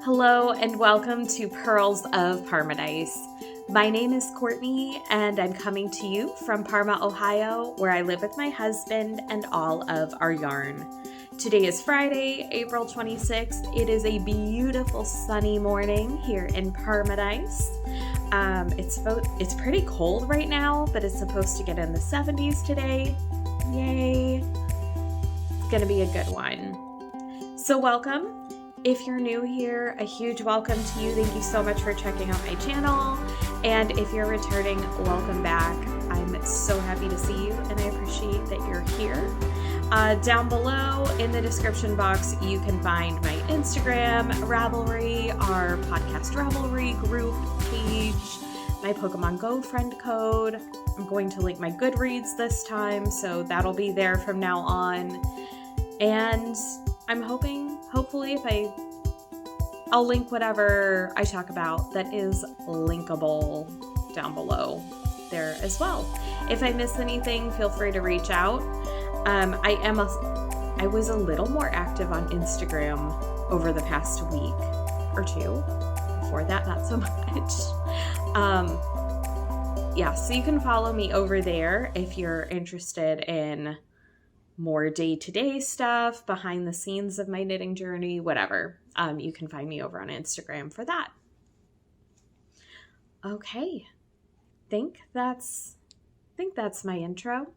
Hello and welcome to Pearls of Parmadise. My name is Courtney and I'm coming to you from Parma, Ohio, where I live with my husband and all of our yarn. Today is Friday, April 26th. It is a beautiful sunny morning here in Parmadise. It's pretty cold right now, but it's supposed to get in the 70s today. Yay! It's gonna be a good one. So welcome. If you're new here, a huge welcome to you. Thank you so much for checking out my channel. And if you're returning, welcome back. I'm so happy to see you and I appreciate that you're here. Down below in the description box, you can find my Instagram, Ravelry, our podcast Ravelry group page, my Pokemon Go friend code. I'm going to link my Goodreads this time, so that'll be there from now on. And I'm hopefully I'll link whatever I talk about that is linkable down below there as well. If I miss anything, feel free to reach out. I was a little more active on Instagram over the past week or two. Before that, not so much. So you can follow me over there if you're interested in more day-to-day stuff, behind the scenes of my knitting journey, whatever. You can find me over on Instagram for that. Okay. think that's my intro.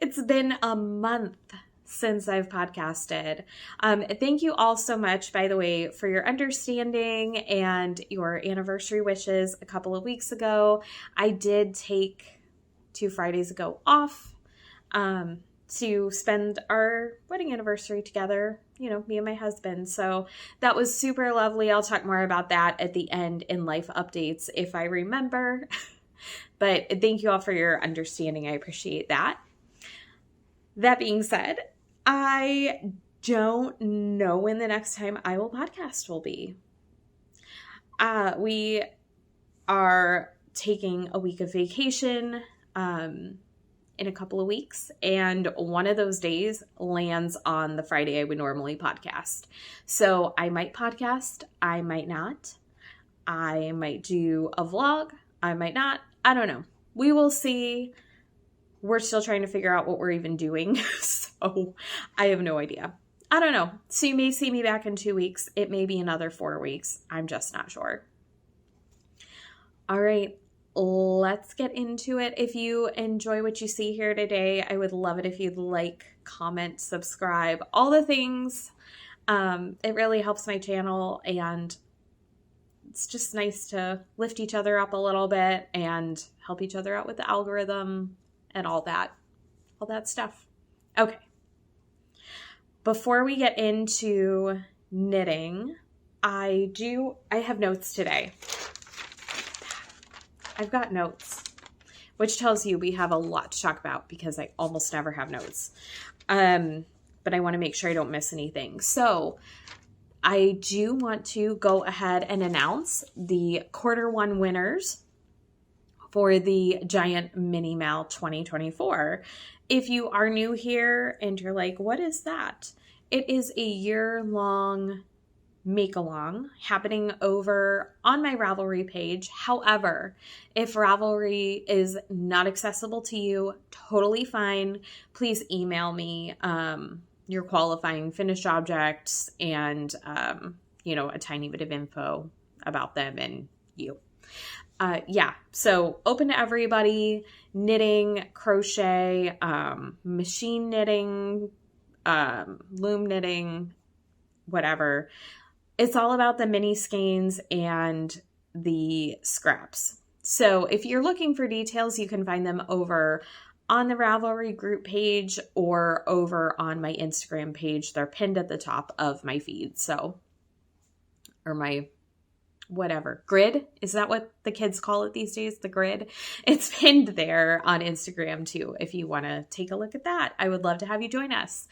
It's been a month since I've podcasted. Thank you all so much, by the way, for your understanding and your anniversary wishes a couple of weeks ago. I did take 2 Fridays ago off to spend our wedding anniversary together, me and my husband. So that was super lovely. I'll talk more about that at the end in life updates if I remember. But thank you all for your understanding. I appreciate that. That being said, I don't know when the next time I will podcast will be. We are taking a week of vacation in a couple of weeks, and one of those days lands on the Friday I would normally podcast. So I might podcast, I might not. I might do a vlog, I might not. I don't know. We will see. We're still trying to figure out what we're even doing, so I have no idea. I don't know. So you may see me back in 2 weeks. It may be another 4 weeks. I'm just not sure. All right. Let's get into it. If you enjoy what you see here today, I would love it if you'd like, comment, subscribe, all the things. It really helps my channel, and it's just nice to lift each other up a little bit and help each other out with the algorithm and all that stuff. Okay. Before we get into knitting, I have notes today. I've got notes, which tells you we have a lot to talk about because I almost never have notes. But I want to make sure I don't miss anything. So I do want to go ahead and announce the Q1 winners for the Giant Mini Mal 2024. If you are new here and you're like, what is that? It is a year-long make-along happening over on my Ravelry page. However, if Ravelry is not accessible to you, totally fine. Please email me your qualifying finished objects and, a tiny bit of info about them and you. So open to everybody, knitting, crochet, machine knitting, loom knitting, whatever. It's all about the mini skeins and the scraps. So if you're looking for details, you can find them over on the Ravelry group page or over on my Instagram page. They're pinned at the top of my feed. Or my whatever, grid. Is that what the kids call it these days? The grid. It's pinned there on Instagram too. If you want to take a look at that, I would love to have you join us.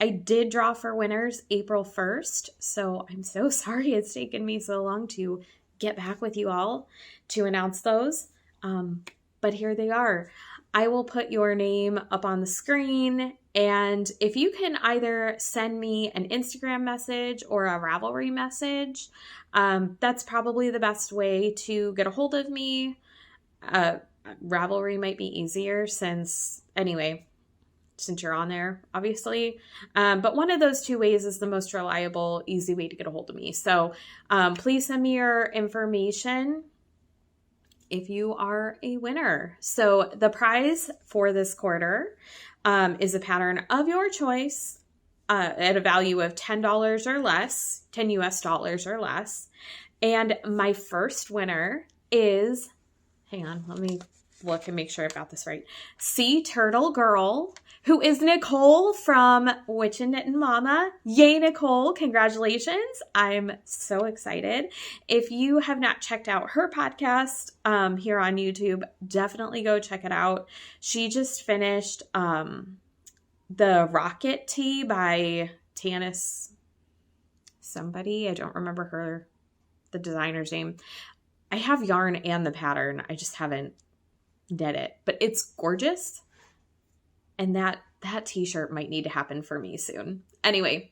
I did draw for winners April 1st, so I'm so sorry it's taken me so long to get back with you all to announce those. But here they are. I will put your name up on the screen. And if you can either send me an Instagram message or a Ravelry message, that's probably the best way to get a hold of me. Ravelry might be easier since you're on there, obviously. But one of those two ways is the most reliable, easy way to get a hold of me. So please send me your information if you are a winner. So the prize for this quarter is a pattern of your choice at a value of $10 or less, 10 US dollars or less. And my first winner is, hang on, let me look and make sure I've got this right. Sea Turtle Girl, who is Nicole from Witch and Knittin' Mama. Yay, Nicole. Congratulations. I'm so excited. If you have not checked out her podcast here on YouTube, definitely go check it out. She just finished the Rocket Tee by Tanis somebody. I don't remember the designer's name. I have yarn and the pattern. I just haven't knit it, but it's gorgeous. And that t-shirt might need to happen for me soon. Anyway,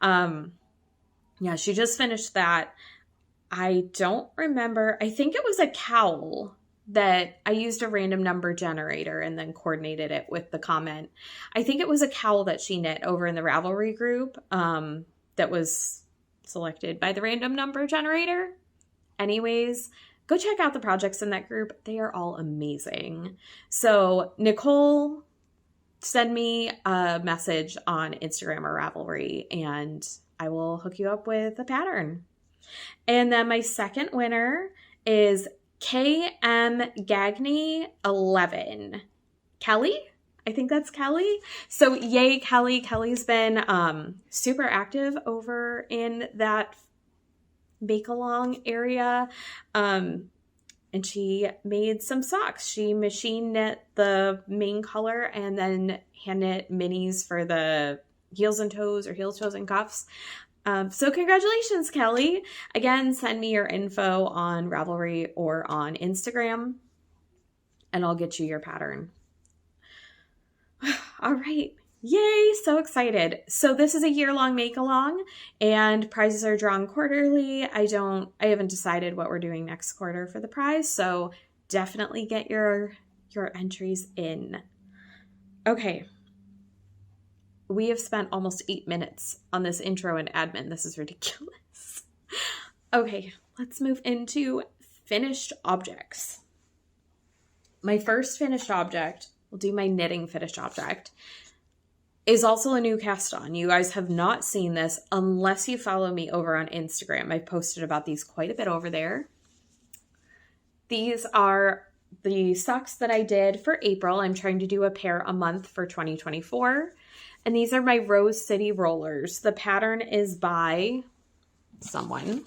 yeah, she just finished that. I don't remember. I think it was a cowl that I used a random number generator and then coordinated it with the comment. I think it was a cowl that she knit over in the Ravelry group that was selected by the random number generator. Anyways, go check out the projects in that group. They are all amazing. So Nicole, send me a message on Instagram or Ravelry and I will hook you up with a pattern. And then my second winner is KM Gagney 11. Kelly? I think that's Kelly. So yay, Kelly. Kelly's been super active over in that make-along area. And she made some socks. She machine knit the main color and then hand knit minis for the heels and toes or heels, toes, and cuffs. So congratulations, Kelly. Again, send me your info on Ravelry or on Instagram and I'll get you your pattern. All right. Yay, so excited. So this is a year-long make-along and prizes are drawn quarterly. I haven't decided what we're doing next quarter for the prize, so definitely get your entries in. Okay. We have spent almost 8 minutes on this intro and admin. This is ridiculous. Okay, let's move into finished objects. My first finished object, we'll do my knitting finished object, is also a new cast on. You guys have not seen this unless you follow me over on Instagram. I've posted about these quite a bit over there. These are the socks that I did for April. I'm trying to do a pair a month for 2024. And these are my Rose City rollers. The pattern is by someone.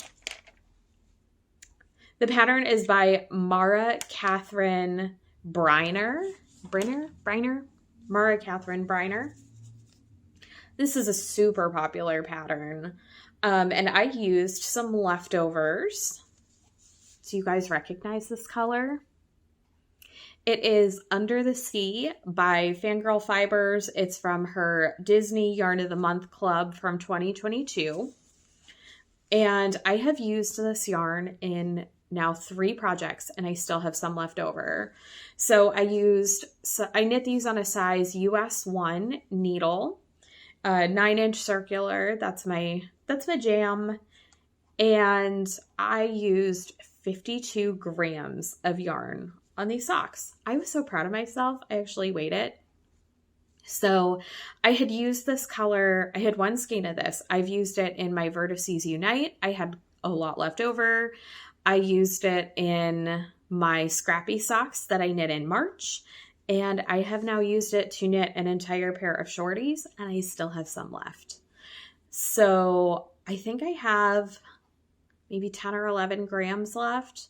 The pattern is by Mara Catherine Bryner. Mara Catherine Bryner. This is a super popular pattern. And I used some leftovers. Do you guys recognize this color? It is Under the Sea by Fangirl Fibers. It's from her Disney Yarn of the Month Club from 2022. And I have used this yarn in now 3 projects and I still have some left over. So I knit these on a size US 1 needle, 9-inch circular. That's my jam. And I used 52 grams of yarn on these socks. I was so proud of myself. I actually weighed it. So I had used this color. I had 1 skein of this. I've used it in my Vertices Unite. I had a lot left over. I used it in my scrappy socks that I knit in March. And I have now used it to knit an entire pair of shorties and I still have some left. So I think I have maybe 10 or 11 grams left.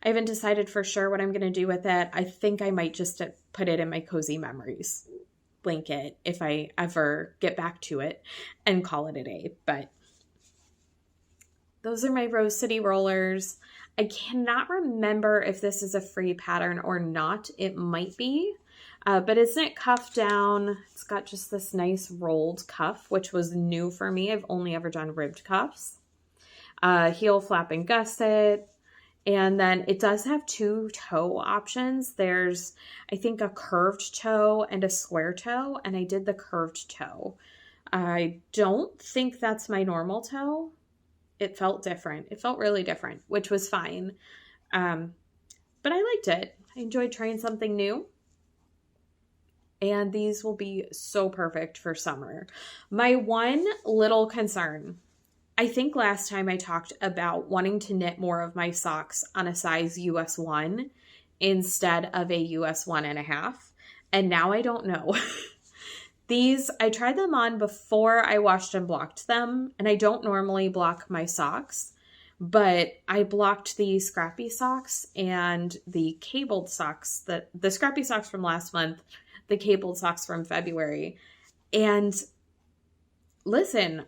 I haven't decided for sure what I'm going to do with it. I think I might just put it in my Cozy Memories blanket if I ever get back to it and call it a day. But those are my Rose City rollers. I cannot remember if this is a free pattern or not. It might be. But it's knit cuff down. It's got just this nice rolled cuff, which was new for me. I've only ever done ribbed cuffs. Heel flap and gusset. And then it does have 2 toe options. There's, I think, a curved toe and a square toe, and I did the curved toe. I don't think that's my normal toe. It felt different. It felt really different, which was fine. But I liked it. I enjoyed trying something new. And these will be so perfect for summer. My one little concern, I think last time I talked about wanting to knit more of my socks on a size US 1 instead of a US 1.5. And now I don't know. These, I tried them on before I washed and blocked them. And I don't normally block my socks, but I blocked the scrappy socks and the cabled socks, the scrappy socks from last month, the cabled socks from February. And listen,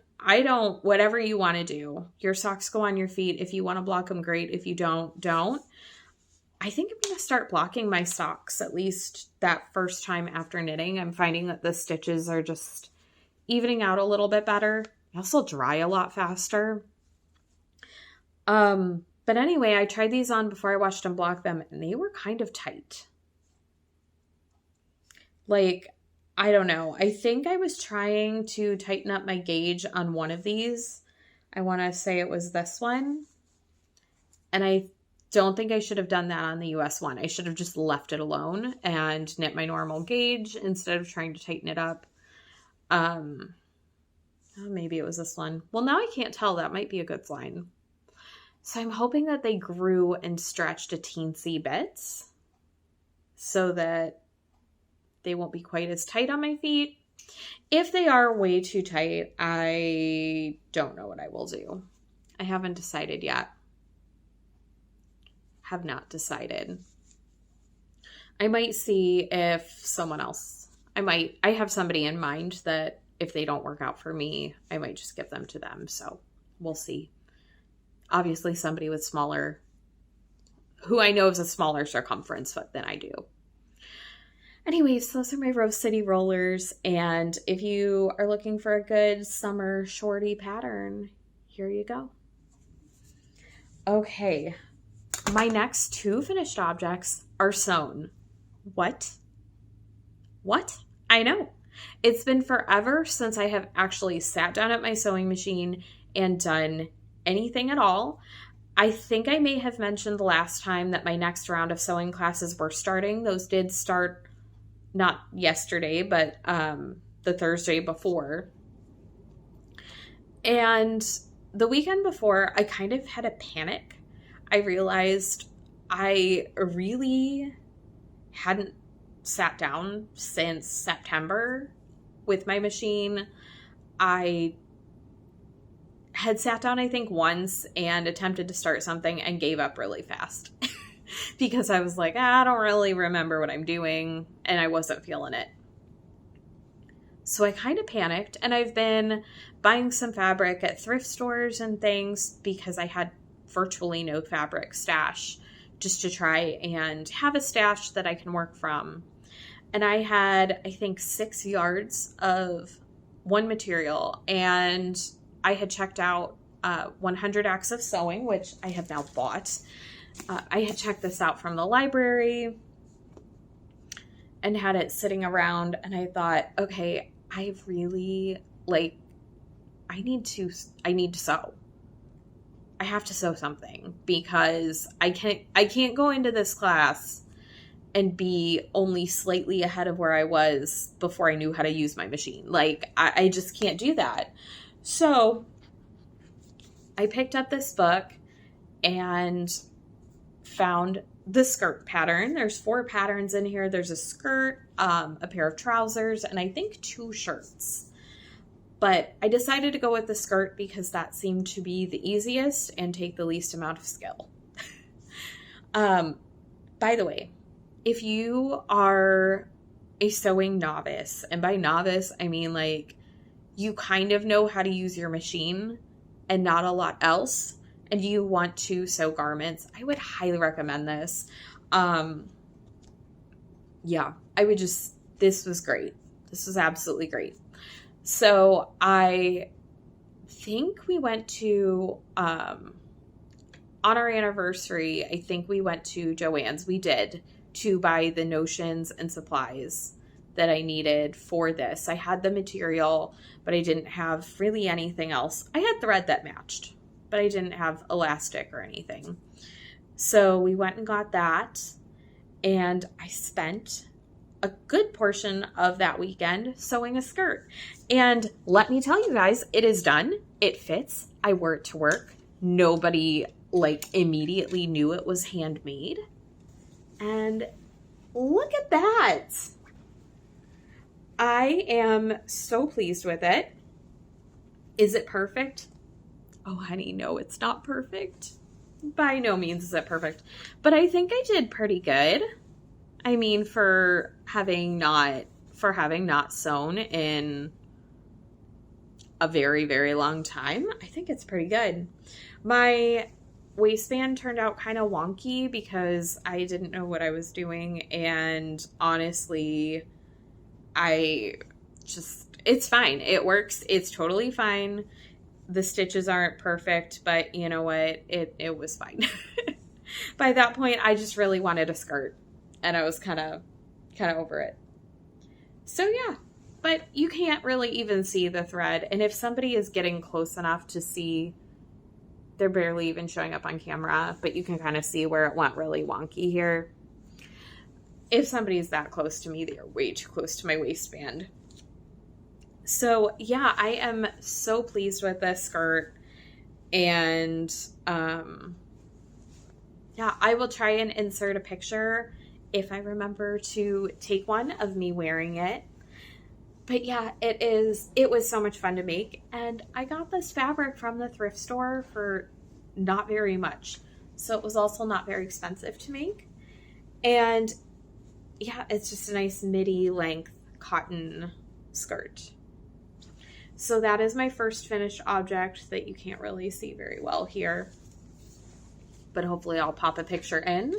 whatever you want to do. Your socks go on your feet. If you want to block them, great. If you don't. I think I'm going to start blocking my socks at least that first time after knitting. I'm finding that the stitches are just evening out a little bit better. They also dry a lot faster. But anyway, I tried these on before I washed and blocked them, and they were kind of tight. Like, I don't know. I think I was trying to tighten up my gauge on one of these. I want to say it was this one. And I don't think I should have done that on the US 1. I should have just left it alone and knit my normal gauge instead of trying to tighten it up. Maybe it was this one. Well, now I can't tell. That might be a good sign. So I'm hoping that they grew and stretched a teensy bit so that they won't be quite as tight on my feet. If they are way too tight, I don't know what I will do. I haven't decided yet. Have not decided. I might see if someone else, I have somebody in mind that if they don't work out for me, I might just give them to them. So we'll see. Obviously somebody with smaller, who I know is a smaller circumference than I do. Anyways, those are my Rose City rollers. And if you are looking for a good summer shorty pattern, here you go. Okay. My next 2 finished objects are sewn. What? I know. It's been forever since I have actually sat down at my sewing machine and done anything at all. I think I may have mentioned the last time that my next round of sewing classes were starting. Those did start not yesterday, but the Thursday before. And the weekend before, I kind of had a panic. I realized I really hadn't sat down since September with my machine. I had sat down, I think, once and attempted to start something and gave up really fast because I was like, I don't really remember what I'm doing, and I wasn't feeling it. So I kind of panicked, and I've been buying some fabric at thrift stores and things because I had virtually no fabric stash, just to try and have a stash that I can work from. And I had, I think, 6 yards of one material, and I had checked out 100 Acts of Sewing, which I have now bought. I had checked this out from the library and had it sitting around, and I thought, okay, I really, I need to sew. I have to sew something because I can't go into this class and be only slightly ahead of where I was before I knew how to use my machine. I just can't do that. So I picked up this book and found the skirt pattern. There's 4 patterns in here. There's a skirt, a pair of trousers, and I think 2 shirts. But I decided to go with the skirt because that seemed to be the easiest and take the least amount of skill. By the way, if you are a sewing novice, and by novice, I mean you kind of know how to use your machine and not a lot else, and you want to sew garments, I would highly recommend this. yeah, this was great. This was absolutely great. So I think we went to, on our anniversary, I think we went to Joann's. We did, to buy the notions and supplies that I needed for this. I had the material, but I didn't have really anything else. I had thread that matched, but I didn't have elastic or anything. So we went and got that, and I spent a good portion of that weekend sewing a skirt. And let me tell you guys, it is done. It fits. I wore it to work. Nobody immediately knew it was handmade. And look at that. I am so pleased with it. Is it perfect? Oh, honey, no, it's not perfect. By no means is it perfect. But I think I did pretty good. I mean, for having not sewn in a very, very long time, I think it's pretty good. My waistband turned out kind of wonky because I didn't know what I was doing, and honestly, it's fine. It works. It's totally fine. The stitches aren't perfect, but you know what? It was fine. By that point, I just really wanted a skirt, and I was kind of over it. So yeah, but you can't really even see the thread. And if somebody is getting close enough to see, they're barely even showing up on camera, but you can kind of see where it went really wonky here. If somebody's that close to me, they are way too close to my waistband. So yeah, I am so pleased with this skirt. And yeah, I will try and insert a picture if I remember to take one of me wearing it. But yeah, it was so much fun to make. And I got this fabric from the thrift store for not very much. So it was also not very expensive to make. And yeah, it's just a nice midi length cotton skirt. So that is my first finished object that you can't really see very well here. But hopefully I'll pop a picture in.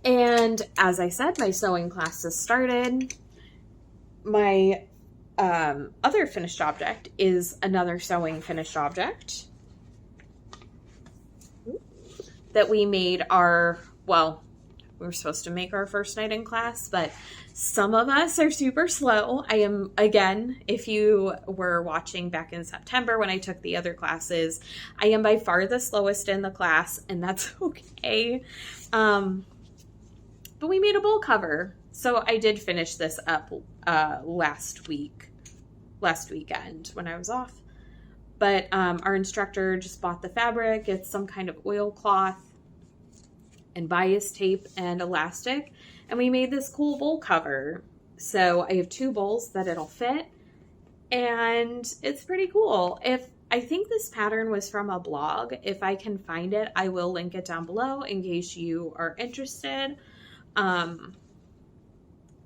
And as I said, my sewing class has started. My other finished object is another sewing finished object that we made we were supposed to make our first night in class, but some of us are super slow. I am, again, if you were watching back in September when I took the other classes, I am by far the slowest in the class, and that's okay. But we made a bowl cover. So I did finish this up last weekend when I was off. But our instructor just bought the fabric. It's some kind of oilcloth and bias tape and elastic. And we made this cool bowl cover. So I have 2 bowls that it'll fit. And it's pretty cool. I think this pattern was from a blog. If I can find it, I will link it down below in case you are interested. But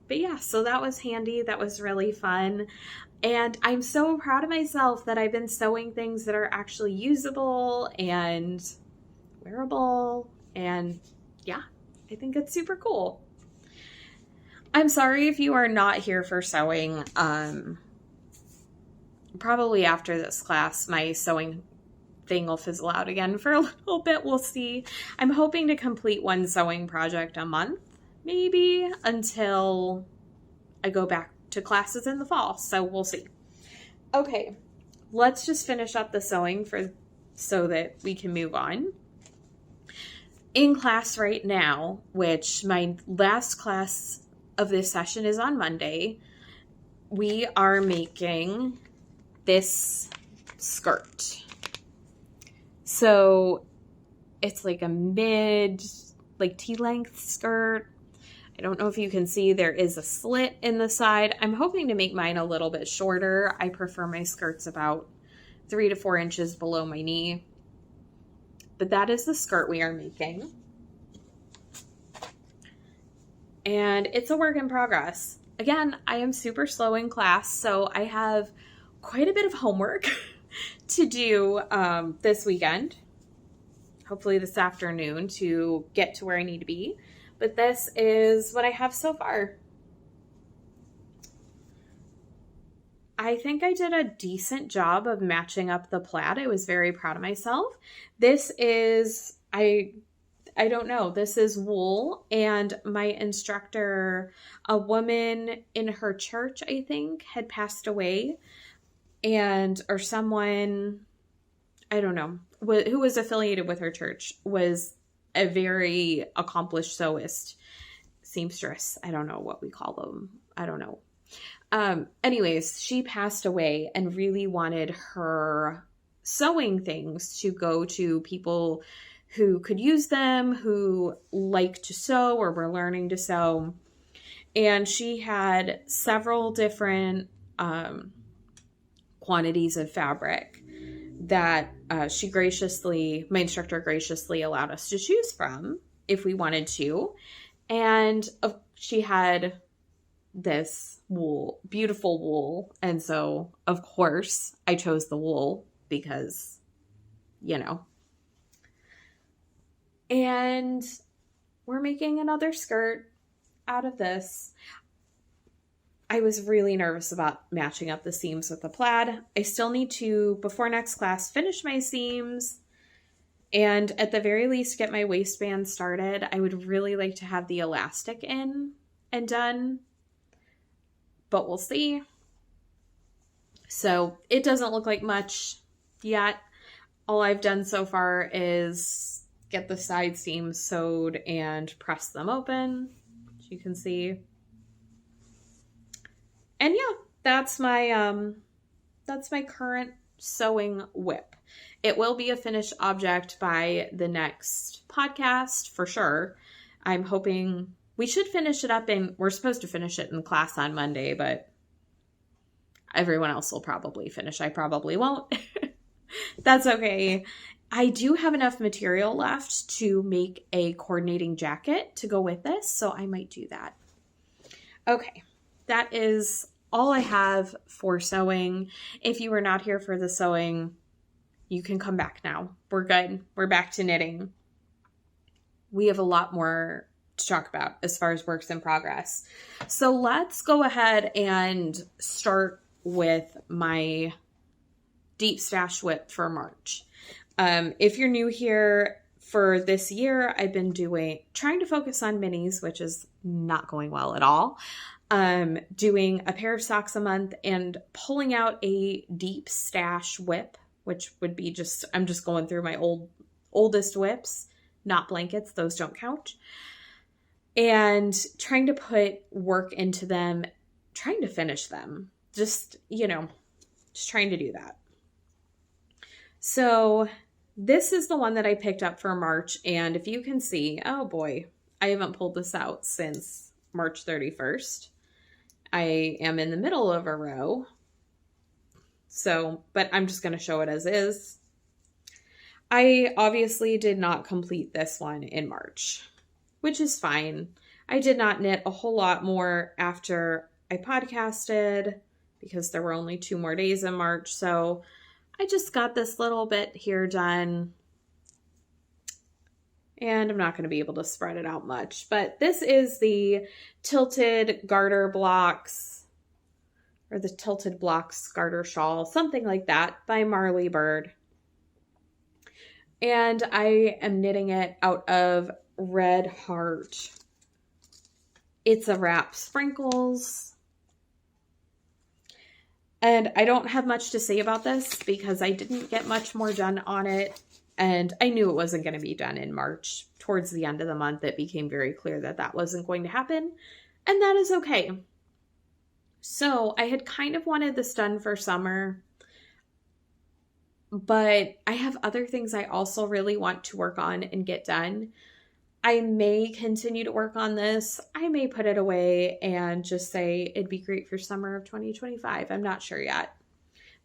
yeah, so that was handy. That was really fun. And I'm so proud of myself that I've been sewing things that are actually usable and wearable. And yeah, I think it's super cool. I'm sorry if you are not here for sewing. Probably after this class, my sewing thing will fizzle out again for a little bit. We'll see. I'm hoping to complete one sewing project a month, maybe, until I go back to classes in the fall. So we'll see. Okay, let's just finish up the sewing so that we can move on. In class right now, which my last class of this session is on Monday, we are making this skirt. So it's like a T-length skirt. I don't know if you can see, there is a slit in the side. I'm hoping to make mine a little bit shorter. I prefer my skirts about 3 to 4 inches below my knee. But that is the skirt we are making. And it's a work in progress. Again, I am super slow in class, so I have quite a bit of homework to do this weekend. Hopefully this afternoon to get to where I need to be. But this is what I have so far. I think I did a decent job of matching up the plaid. I was very proud of myself. This is, I don't know, this is wool, and my instructor, a woman in her church, I think, had passed away, or someone, I don't know, who was affiliated with her church, was a very accomplished sewist, seamstress. I don't know what we call them. I don't know. Anyways, she passed away and really wanted her sewing things to go to people who could use them, who like to sew or were learning to sew. And she had several different quantities of fabric that my instructor graciously allowed us to choose from if we wanted to. And she had this wool, beautiful wool. And so, of course, I chose the wool because, you know. And we're making another skirt out of this. I was really nervous about matching up the seams with the plaid. I still need to, before next class, finish my seams and at the very least get my waistband started. I would really like to have the elastic in and done, but we'll see. So it doesn't look like much yet. All I've done so far is get the side seams sewed and press them open, as you can see. And yeah, that's my current sewing WIP. It will be a finished object by the next podcast for sure. I'm hoping we should finish it up we're supposed to finish it in class on Monday, but everyone else will probably finish. I probably won't. That's okay. I do have enough material left to make a coordinating jacket to go with this, so I might do that. Okay, that is all I have for sewing. If you were not here for the sewing, you can come back now. We're good. We're back to knitting. We have a lot more to talk about as far as works in progress. So let's go ahead and start with my deep stash WIP for March. If you're new here, for this year, I've been trying to focus on minis, which is not going well at all. Doing a pair of socks a month and pulling out a deep stash WIP, which would be I'm just going through my oldest WIPs, not blankets. Those don't count. And trying to put work into them, trying to finish them. Just trying to do that. So this is the one that I picked up for March. And if you can see, oh boy, I haven't pulled this out since March 31st. I am in the middle of a row. So, but I'm just going to show it as is. I obviously did not complete this one in March, which is fine. I did not knit a whole lot more after I podcasted because there were only 2 more days in March. So I just got this little bit here done. And I'm not going to be able to spread it out much. But this is the Tilted Garter Blocks, or the Tilted Blocks Garter Shawl, something like that, by Marley Bird. And I am knitting it out of Red Heart. It's a wrap sprinkles. And I don't have much to say about this because I didn't get much more done on it. And I knew it wasn't going to be done in March. Towards the end of the month, it became very clear that that wasn't going to happen. And that is okay. So I had kind of wanted this done for summer. But I have other things I also really want to work on and get done. I may continue to work on this. I may put it away and just say it'd be great for summer of 2025. I'm not sure yet.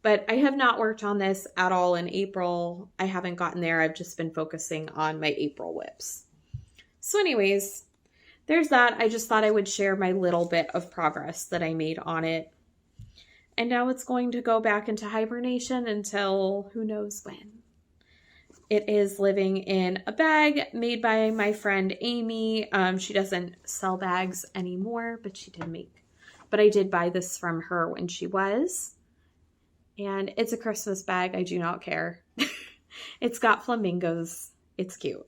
But I have not worked on this at all in April. I haven't gotten there. I've just been focusing on my April WIPs. So anyways, there's that. I just thought I would share my little bit of progress that I made on it. And now it's going to go back into hibernation until who knows when. It is living in a bag made by my friend Amy. She doesn't sell bags anymore, but she did make. But I did buy this from her when she was. And it's a Christmas bag. I do not care. It's got flamingos. It's cute.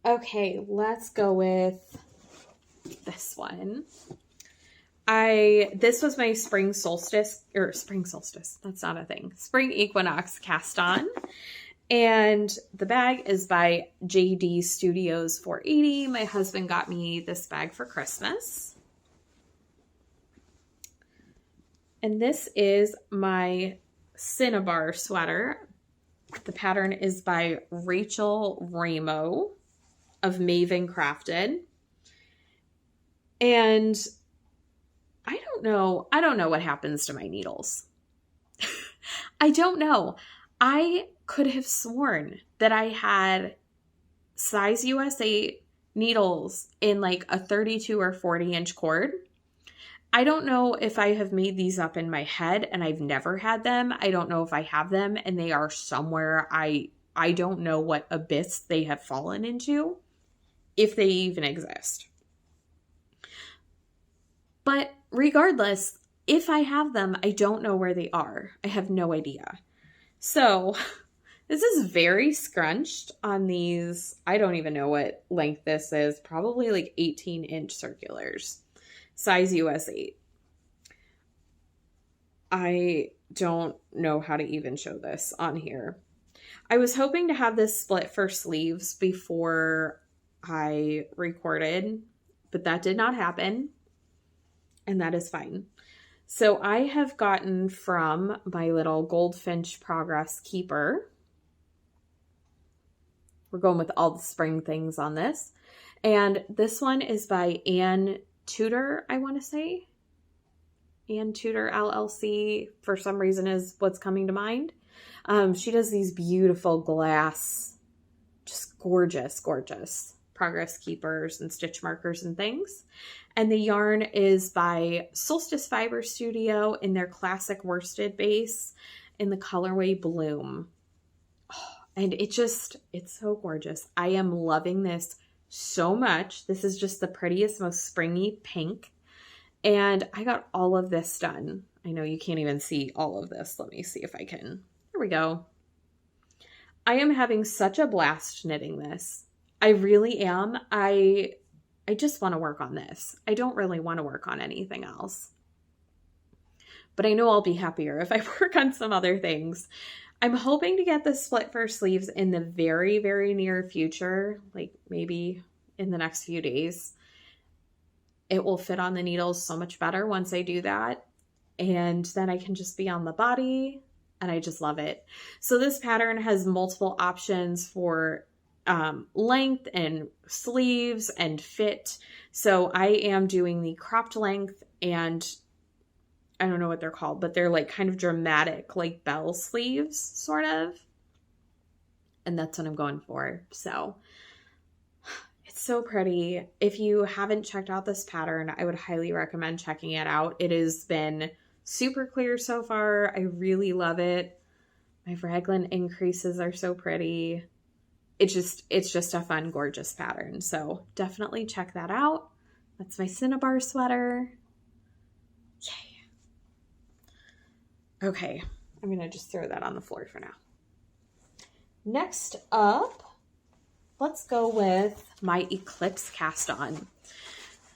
Okay, let's go with this one. This was my spring solstice. That's not a thing. Spring equinox cast on. And the bag is by JD Studios 480. My husband got me this bag for Christmas. And this is my Cinnabar sweater. The pattern is by Rachael Raimo of Maven Crafted. And I don't know what happens to my needles. I don't know. I could have sworn that I had size USA needles in like a 32 or 40 inch cord. I don't know if I have made these up in my head and I've never had them. I don't know if I have them and they are somewhere. I don't know what abyss they have fallen into, if they even exist. But regardless, if I have them, I don't know where they are. I have no idea. So this is very scrunched on these. I don't even know what length this is. Probably like 18-inch circulars. Size US 8. I don't know how to even show this on here. I was hoping to have this split for sleeves before I recorded, but that did not happen. And that is fine. So I have gotten from my little Goldfinch Progress Keeper. We're going with all the spring things on this. And this one is by Ann Tudor, I want to say. Ann Tudor LLC, for some reason, is what's coming to mind. She does these beautiful glass, just gorgeous, gorgeous progress keepers and stitch markers and things. And the yarn is by Solstice Fiber Studio in their classic worsted base in the colorway Bloom. Oh, and it's so gorgeous. I am loving this so much. This is just the prettiest, most springy pink. And I got all of this done. I know you can't even see all of this. Let me see if I can. There we go. I am having such a blast knitting this. I really am. I just want to work on this. I don't really want to work on anything else. But I know I'll be happier if I work on some other things. I'm hoping to get the split for sleeves in the very, very near future, like maybe in the next few days. It will fit on the needles so much better once I do that. And then I can just be on the body, and I just love it. So this pattern has multiple options for length and sleeves and fit. So I am doing the cropped length, and I don't know what they're called, but they're like kind of dramatic, like bell sleeves, sort of. And that's what I'm going for. So it's so pretty. If you haven't checked out this pattern, I would highly recommend checking it out. It has been super clear so far. I really love it. My raglan increases are so pretty. It's just a fun, gorgeous pattern. So definitely check that out. That's my Cinnabar sweater. Yay. Okay, I'm going to just throw that on the floor for now. Next up, let's go with my Eclipse cast on.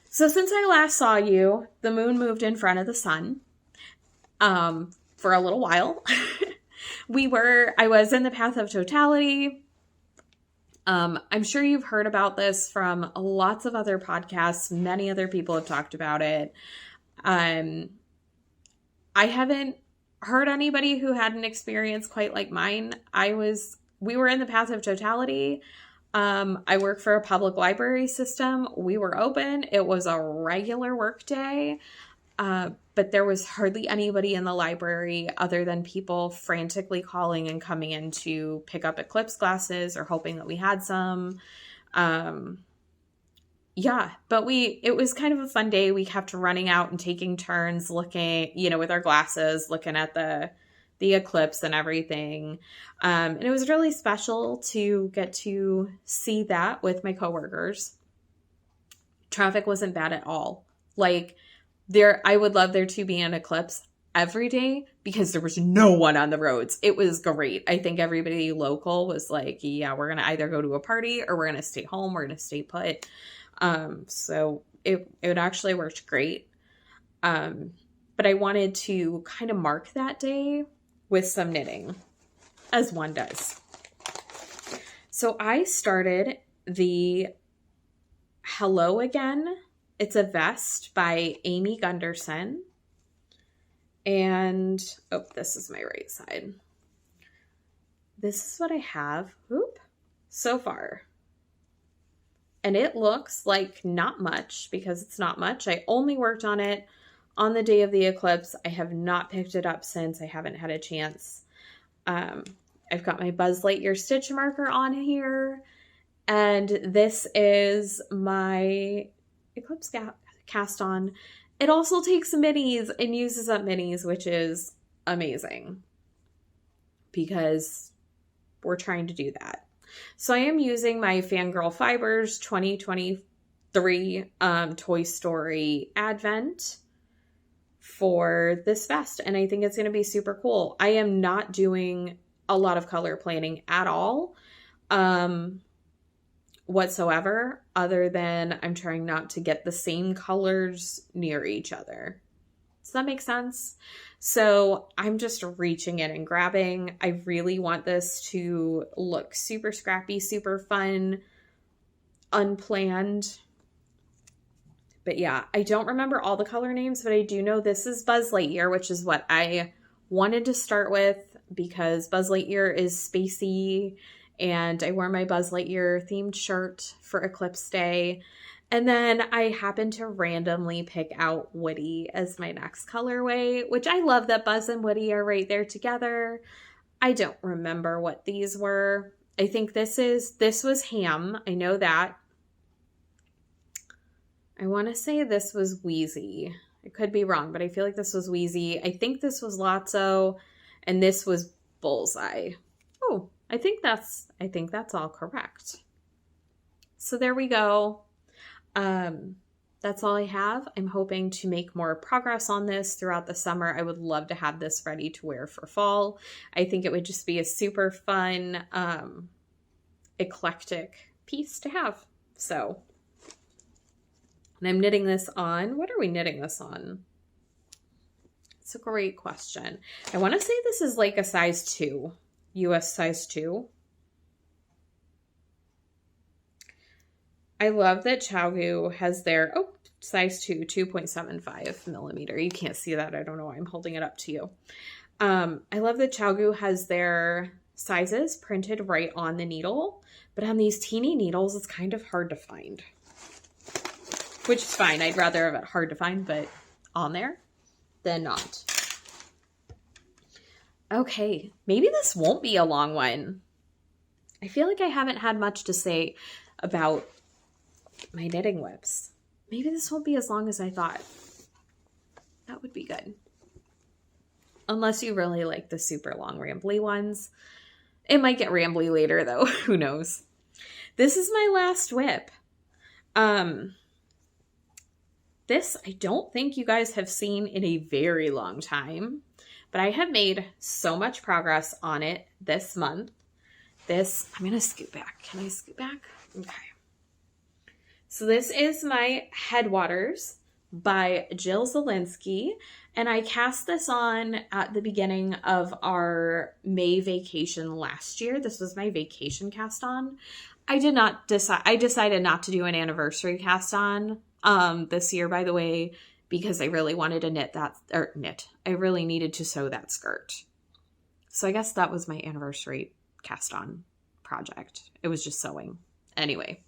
So since I last saw you, the moon moved in front of the sun for a little while. I was in the path of totality. I'm sure you've heard about this from lots of other podcasts. Many other people have talked about it. I haven't heard anybody who had an experience quite like mine. We were in the path of totality. I work for a public library system. We were open. It was a regular work day. But there was hardly anybody in the library other than people frantically calling and coming in to pick up eclipse glasses or hoping that we had some. Yeah, but it was kind of a fun day. We kept running out and taking turns looking, with our glasses, looking at the the eclipse and everything. And it was really special to get to see that with my coworkers. Traffic wasn't bad at all. Like, I would love there to be an eclipse every day because there was no one on the roads. It was great. I think everybody local was like, yeah, we're going to either go to a party or we're going to stay home. We're going to stay put. So it actually worked great. But I wanted to kind of mark that day with some knitting, as one does. So I started the Hello Again. It's a vest by Amy Gunderson. And, oh, this is my right side. This is what I have, so far. And it looks like not much, because it's not much. I only worked on it on the day of the eclipse. I have not picked it up since. I haven't had a chance. I've got my Buzz Lightyear stitch marker on here. And this is my eclipse cast on. It also takes minis and uses up minis, which is amazing because we're trying to do that. So I am using my Fangirl Fibers 2023 Toy Story Advent for this vest. And I think it's going to be super cool. I am not doing a lot of color planning at all whatsoever, other than I'm trying not to get the same colors near each other. Does that make sense? So I'm just reaching in and grabbing. I really want this to look super scrappy, super fun, unplanned. But yeah, I don't remember all the color names, but I do know this is Buzz Lightyear, which is what I wanted to start with because Buzz Lightyear is spacey. And I wore my Buzz Lightyear themed shirt for Eclipse Day. And then I happened to randomly pick out Woody as my next colorway, which I love that Buzz and Woody are right there together. I don't remember what these were. I think this was Ham. I know that. I want to say this was Wheezy. I could be wrong, but I feel like this was Wheezy. I think this was Lotso, and this was Bullseye. Oh, I think that's all correct. So there we go. That's all I have. I'm hoping to make more progress on this throughout the summer. I would love to have this ready to wear for fall. I think it would just be a super fun, eclectic piece to have. So, and I'm knitting this on, what are we knitting this on? It's a great question. I want to say this is like a size 2. US size 2. I love that Youghiogheny has their, size 2, 2.75 millimeter. You can't see that. I don't know why I'm holding it up to you. I love that Youghiogheny has their sizes printed right on the needle, but on these teeny needles, it's kind of hard to find, which is fine. I'd rather have it hard to find, but on there than not. Okay, maybe this won't be a long one. I feel like I haven't had much to say about my knitting WIPs. Maybe this won't be as long as I thought. That would be good. Unless you really like the super long rambly ones. It might get rambly later though. Who knows? This is my last WIP. This I don't think you guys have seen in a very long time. But I have made so much progress on it this month. I'm going to scoot back. Can I scoot back? Okay. So this is my Headwaters by Zielinski. And I cast this on at the beginning of our May vacation last year. This was my vacation cast on. I decided not to do an anniversary cast on this year, by the way, because I really wanted to I really needed to sew that skirt. So I guess that was my anniversary cast on project. It was just sewing. Anyway.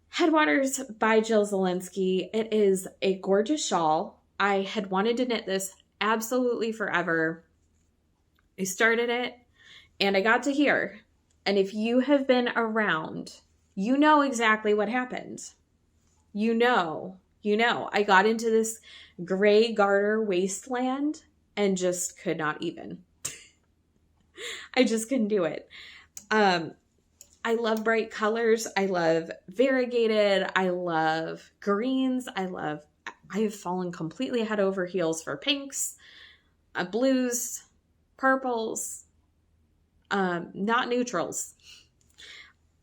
Headwaters by Zielinski. It is a gorgeous shawl. I had wanted to knit this absolutely forever. I started it and I got to here. And if you have been around, you know exactly what happened. You know, I got into this gray garter wasteland and just could not even. I just couldn't do it. I love bright colors. I love variegated. I love greens. I have fallen completely head over heels for pinks, blues, purples, not neutrals.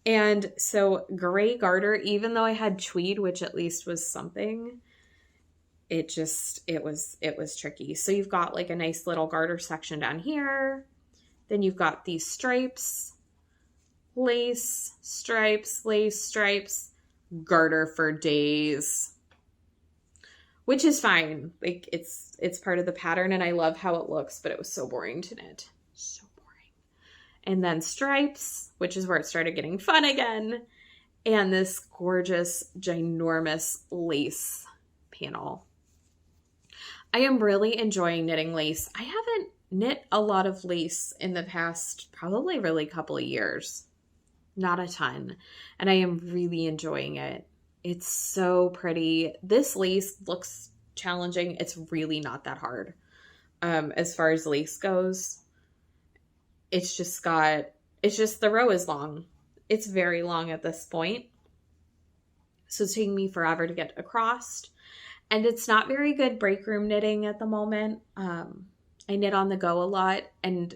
And so gray garter, even though I had tweed, which at least was something, it was tricky. So you've got like a nice little garter section down here. Then you've got these stripes, lace, stripes, garter for days, which is fine. Like it's part of the pattern and I love how it looks, but it was so boring to knit. So boring. And then stripes, which is where it started getting fun again. And this gorgeous, ginormous lace panel. I am really enjoying knitting lace. I haven't knit a lot of lace in the past, probably really couple of years. Not a ton. And I am really enjoying it. It's so pretty. This lace looks challenging. It's really not that hard. As far as lace goes, it's just the row is long. It's very long at this point. So it's taking me forever to get across. And it's not very good break room knitting at the moment. I knit on the go a lot. And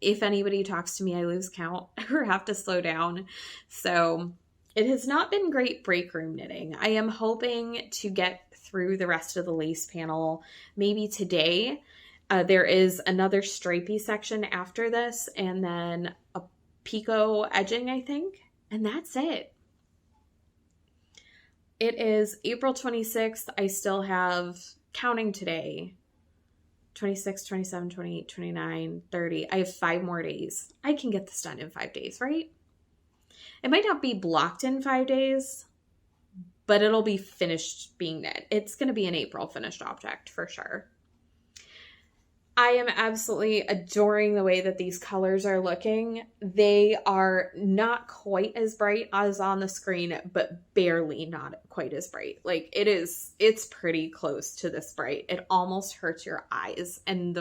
if anybody talks to me, I lose count or have to slow down. So it has not been great break room knitting. I am hoping to get through the rest of the lace panel maybe today. There is another stripey section after this and then a picot edging, I think. And that's it. It is April 26th. I still have, counting today, 26, 27, 28, 29, 30. I have 5 more days. I can get this done in 5 days, right? It might not be blocked in 5 days, but it'll be finished being knit. It's going to be an April finished object for sure. I am absolutely adoring the way that these colors are looking. They are not quite as bright as on the screen, but barely not quite as bright. Like it's pretty close to this bright. It almost hurts your eyes. And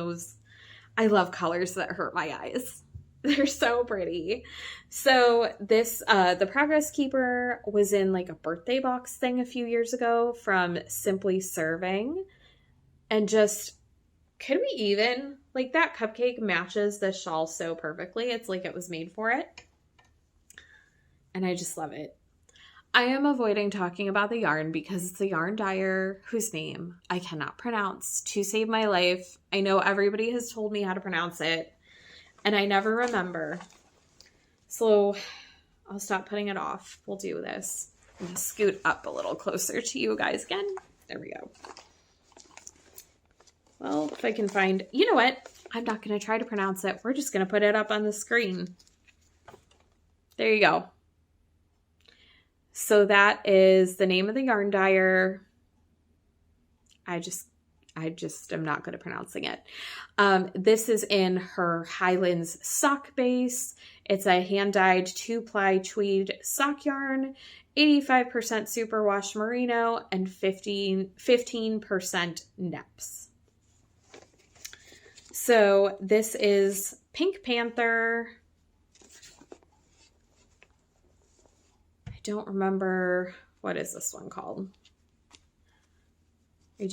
I love colors that hurt my eyes. They're so pretty. So this, the Progress Keeper was in like a birthday box thing a few years ago from Simply Serving. And just, could we even, like that cupcake matches this shawl so perfectly. It's like it was made for it. And I just love it. I am avoiding talking about the yarn because it's the yarn dyer whose name I cannot pronounce to save my life. I know everybody has told me how to pronounce it and I never remember. So I'll stop putting it off. We'll do this. I'm going to scoot up a little closer to you guys again. There we go. Well, if I can find, you know what? I'm not going to try to pronounce it. We're just going to put it up on the screen. There you go. So that is the name of the yarn dyer. I just am not good at pronouncing it. This is in her Highlands sock base. It's a hand-dyed 2-ply tweed sock yarn, 85% superwash merino, and 15% neps. So this is Pink Panther. I don't remember, what is this one called? I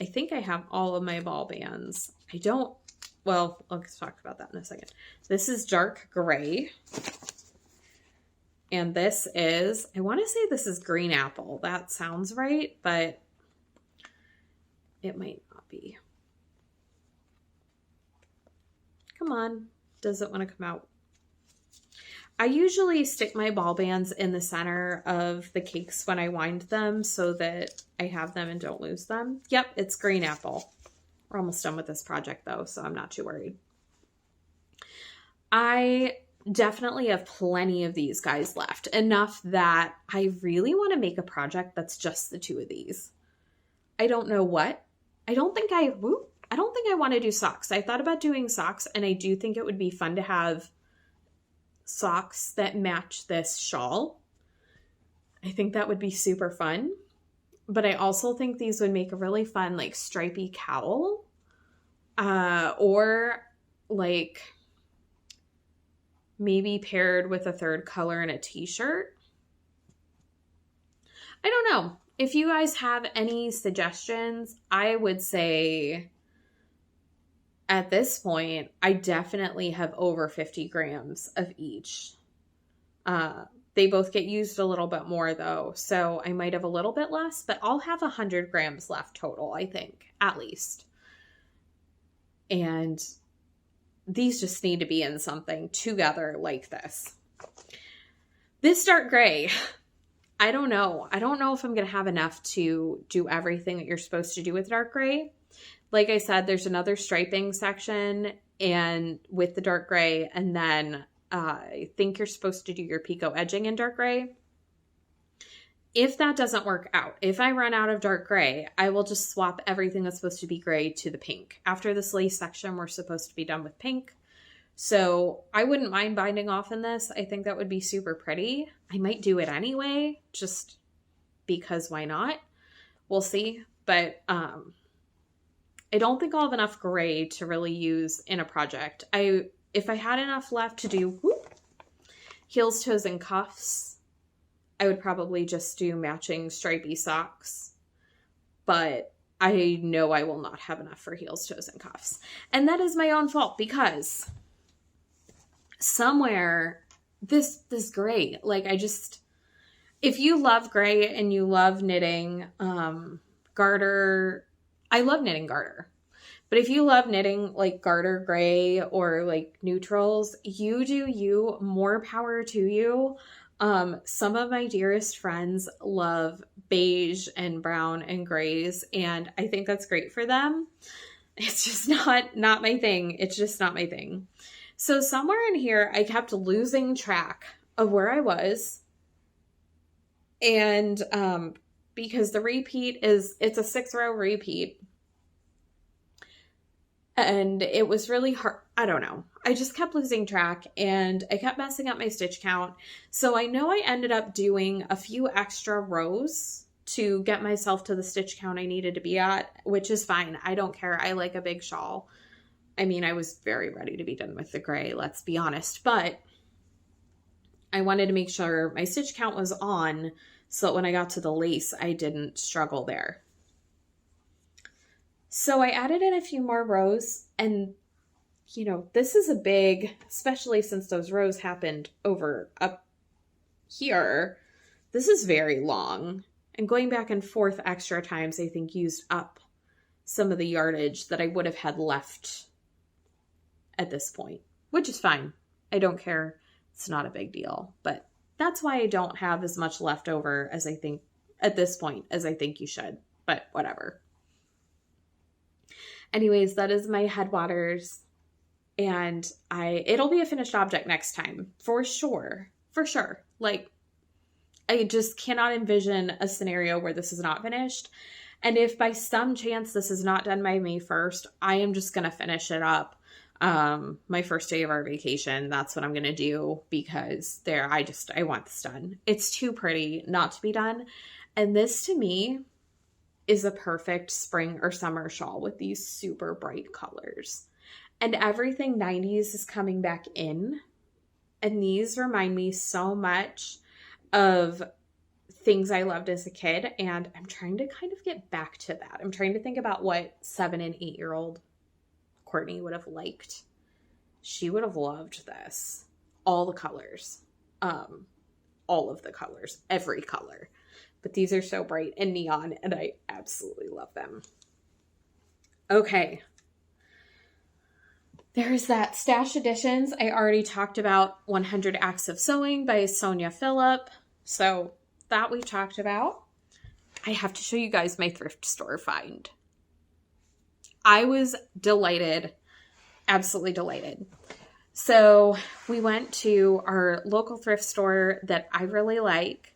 think I have all of my ball bands. Well, let's talk about that in a second. This is dark gray. And this is, I want to say this is green apple. That sounds right, but it might not be. Come on, does it want to come out? I usually stick my ball bands in the center of the cakes when I wind them so that I have them and don't lose them. Yep, it's green apple. We're almost done with this project though, so I'm not too worried. I definitely have plenty of these guys left, enough that I really want to make a project that's just the 2 of these. I don't know what. I don't think I want to do socks. I thought about doing socks, and I do think it would be fun to have socks that match this shawl. I think that would be super fun. But I also think these would make a really fun, like, stripy cowl. or like maybe paired with a third color in a t-shirt. I don't know. If you guys have any suggestions, I would say at this point, I definitely have over 50 grams of each. They both get used a little bit more though, so I might have a little bit less, but I'll have 100 grams left total, I think, at least. And these just need to be in something together like this. This dark gray, I don't know. I don't know if I'm going to have enough to do everything that you're supposed to do with dark gray. Like I said, there's another striping section and with the dark gray, and then I think you're supposed to do your picot edging in dark gray. If that doesn't work out, if I run out of dark gray, I will just swap everything that's supposed to be gray to the pink. After this lace section, we're supposed to be done with pink. So I wouldn't mind binding off in this. I think that would be super pretty. I might do it anyway, just because why not? We'll see. But I don't think I'll have enough gray to really use in a project. If I had enough left to do heels, toes, and cuffs, I would probably just do matching stripy socks. But I know I will not have enough for heels, toes, and cuffs. And that is my own fault because somewhere this gray, like if you love gray and you love knitting garter, I love knitting garter. But if you love knitting like garter gray or like neutrals, you do you, more power to you. Some of my dearest friends love beige and brown and grays, and I think that's great for them. It's just not my thing. It's just not my thing. So somewhere in here, I kept losing track of where I was. And because the repeat it's a 6-row repeat. And it was really hard. I don't know. I just kept losing track and I kept messing up my stitch count. So I know I ended up doing a few extra rows to get myself to the stitch count I needed to be at, which is fine. I don't care. I like a big shawl. I mean, I was very ready to be done with the gray, let's be honest, but I wanted to make sure my stitch count was on so that when I got to the lace, I didn't struggle there. So I added in a few more rows, and you know, this is a big, especially since those rows happened over up here, this is very long, and going back and forth extra times, I think used up some of the yardage that I would have had left at this point, which is fine. I don't care. It's not a big deal, but that's why I don't have as much left over as I think at this point as I think you should, but whatever. Anyways, that is my Headwaters, and it'll be a finished object next time for sure. Like, I just cannot envision a scenario where this is not finished. And if by some chance this is not done by May 1st, I am just going to finish it up. My first day of our vacation, that's what I'm going to do because I want this done. It's too pretty not to be done. And this to me is a perfect spring or summer shawl with these super bright colors. And everything 90s is coming back in. And these remind me so much of things I loved as a kid. And I'm trying to kind of get back to that. I'm trying to think about what 7 and 8-year-old Courtney would have liked. She would have loved this. All the colors. All of the colors. Every color. But these are so bright and neon, and I absolutely love them. Okay. There's that Stash Editions. I already talked about 100 Acts of Sewing by Sonya Phillip. So that we talked about. I have to show you guys my thrift store find. I was delighted. Absolutely delighted. So we went to our local thrift store that I really like.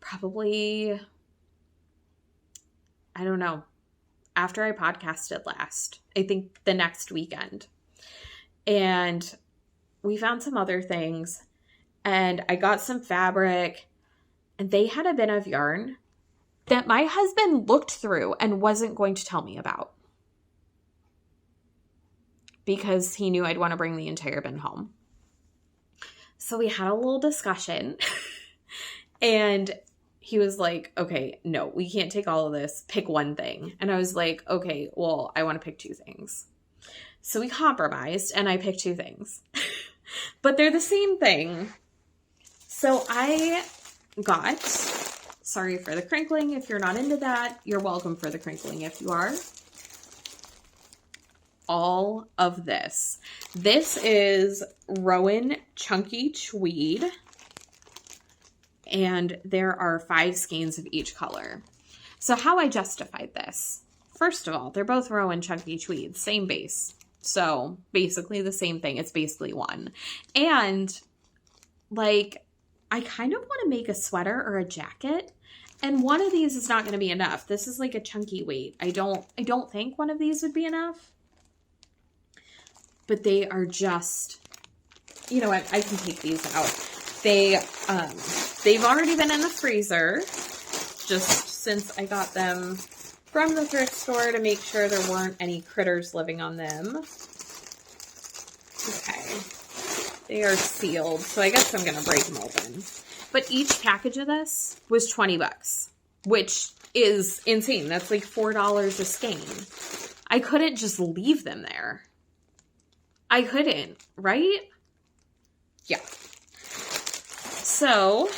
Probably, I don't know, after I podcasted last, I think the next weekend. And we found some other things, and I got some fabric, and they had a bin of yarn that my husband looked through and wasn't going to tell me about. because he knew I'd want to bring the entire bin home. So we had a little discussion and he was like, okay, no, we can't take all of this. Pick one thing. And I was like, okay, well, I want to pick 2 things. So we compromised and I picked 2 things, but they're the same thing. So I got, sorry for the crinkling. If you're not into that, you're welcome for the crinkling if you are. All of this. This is Rowan Chunky Tweed. And there are 5 skeins of each color. So how I justified this. First of all, they're both Rowan Chunky Tweed, same base. So basically the same thing. It's basically one. And like, I kind of want to make a sweater or a jacket. And one of these is not going to be enough. This is like a chunky weight. I don't think one of these would be enough. But they are just, you know what? I can take these out. They've already been in the freezer just since I got them from the thrift store to make sure there weren't any critters living on them. Okay. They are sealed, so I guess I'm going to break them open. But each package of this was 20 bucks, which is insane. That's like $4 a skein. I couldn't just leave them there. I couldn't, right? Yeah. So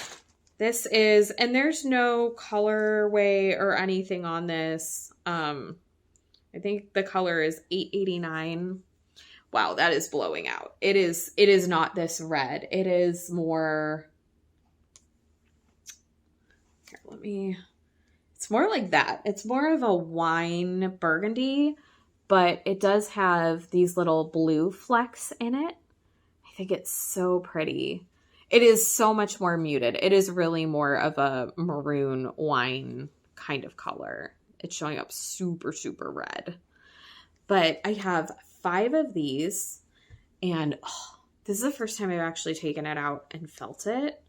this is, and there's no colorway or anything on this. I think the color is $8.89. Wow, that is blowing out. It is not this red. It is more, here, it's more like that. It's more of a wine burgundy, but it does have these little blue flecks in it. I think it's so pretty. It is so much more muted. It is really more of a maroon wine kind of color. It's showing up super, super red. But I have 5 of these, and this is the first time I've actually taken it out and felt it.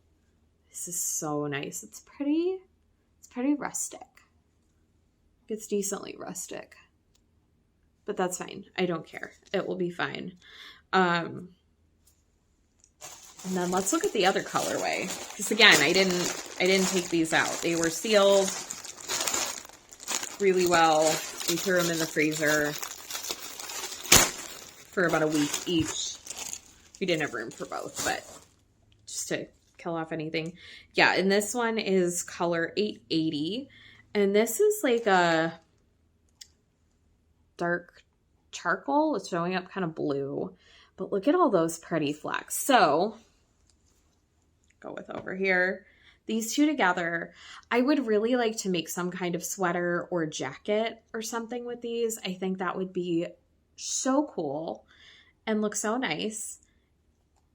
This is so nice. It's pretty rustic. It's decently rustic. But that's fine. I don't care. It will be fine. And then let's look at the other colorway. Because again, I didn't take these out. They were sealed really well. We threw them in the freezer for about a week each. We didn't have room for both, but just to kill off anything. Yeah, and this one is color 880. And this is like a dark charcoal. It's showing up kind of blue. But look at all those pretty flecks. So, go with over here. These 2 together, I would really like to make some kind of sweater or jacket or something with these. I think that would be so cool and look so nice.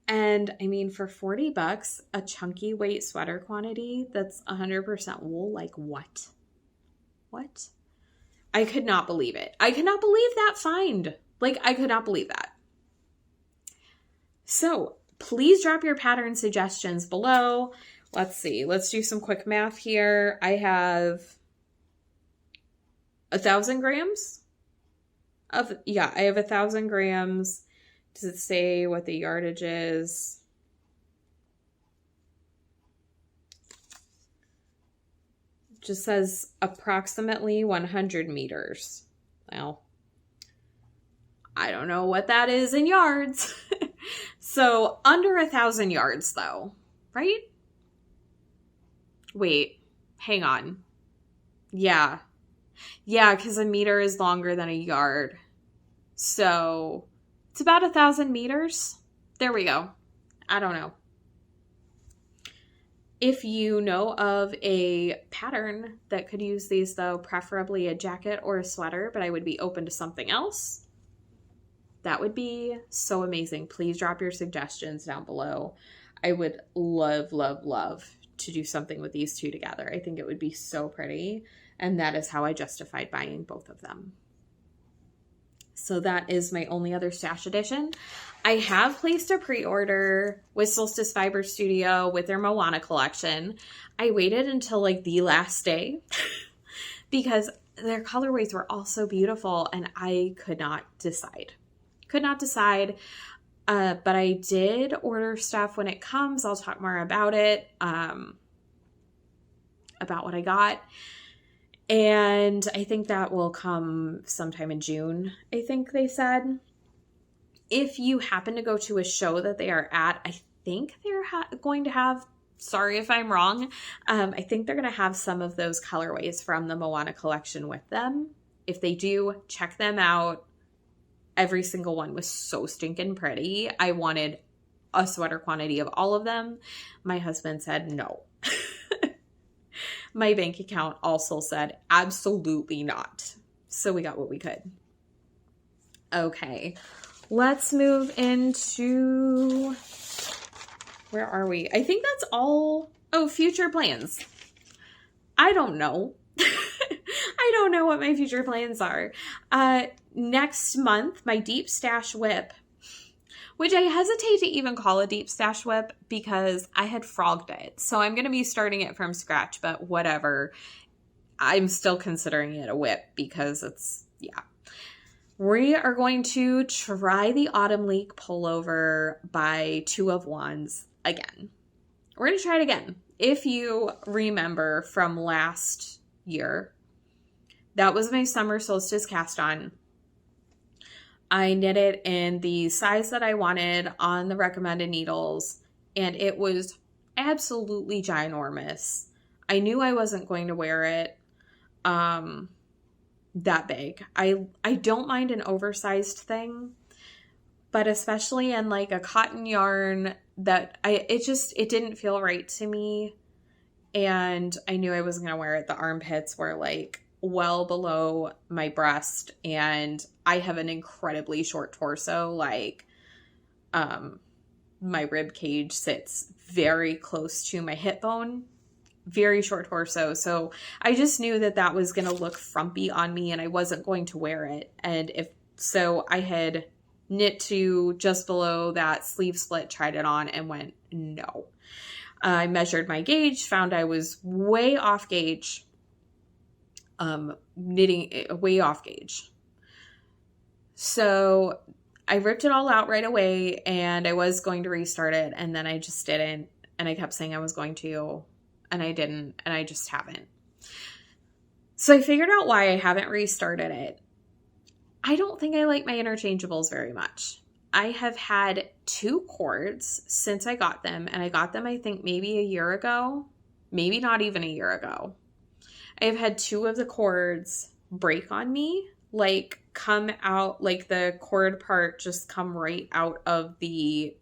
And I mean, for 40 bucks, a chunky weight sweater quantity that's 100% wool, like what? What? I could not believe it. I could not believe that find. Like, I could not believe that. So please drop your pattern suggestions below. Let's see. Let's do some quick math here. I have 1,000 grams of, yeah, I have 1,000 grams. Does it say what the yardage is? It just says approximately 100 meters. Well, I don't know what that is in yards. So under 1,000 yards though, right? Wait, hang on. Yeah. Yeah, because a meter is longer than a yard. So it's about 1,000 meters. There we go. I don't know. If you know of a pattern that could use these though, preferably a jacket or a sweater, but I would be open to something else. That would be so amazing. Please drop your suggestions down below. I would love, love, love to do something with these 2 together. I think it would be so pretty. And that is how I justified buying both of them. So that is my only other stash edition. I have placed a pre-order with Solstice Fiber Studio with their Moana collection. I waited until like the last day because their colorways were all so beautiful and I could not decide. Could not decide. But I did order stuff when it comes. I'll talk more about it, about what I got. And I think that will come sometime in June, I think they said. If you happen to go to a show that they are at, I think they're going to have, sorry if I'm wrong, I think they're going to have some of those colorways from the Moana collection with them. If they do, check them out. Every single one was so stinking pretty. I wanted a sweater quantity of all of them. My husband said no. My bank account also said absolutely not. So we got what we could. Okay, let's move into, where are we? I think that's all. Oh, future plans. I don't know. I don't know what my future plans are. Next month, my deep stash WIP, which I hesitate to even call a deep stash WIP because I had frogged it. So I'm going to be starting it from scratch, but whatever. I'm still considering it a WIP because it's, yeah. We are going to try the Autumn Leak pullover by 2 of Wands again. We're going to try it again. If you remember from last year, that was my summer solstice cast on. I knit it in the size that I wanted on the recommended needles, and it was absolutely ginormous. I knew I wasn't going to wear it that big. I don't mind an oversized thing, but especially in like a cotton yarn that it didn't feel right to me, and I knew I wasn't going to wear it. The armpits were like well below my breast, and I have an incredibly short torso. Like, my rib cage sits very close to my hip bone, very short torso. So I just knew that that was going to look frumpy on me and I wasn't going to wear it. And if so, I had knit to just below that sleeve split, tried it on and went, no. I measured my gauge, found I was way off gauge. Knitting way off gauge. So I ripped it all out right away and I was going to restart it, and then I just didn't, and I kept saying I was going to, and I didn't, and I just haven't. So I figured out why I haven't restarted it. I don't think I like my interchangeables very much. I have had 2 cords since I got them, and I got them I think maybe a year ago, maybe not even a year ago. I've had 2 of the cords break on me, like come out, like the cord part just come right out of the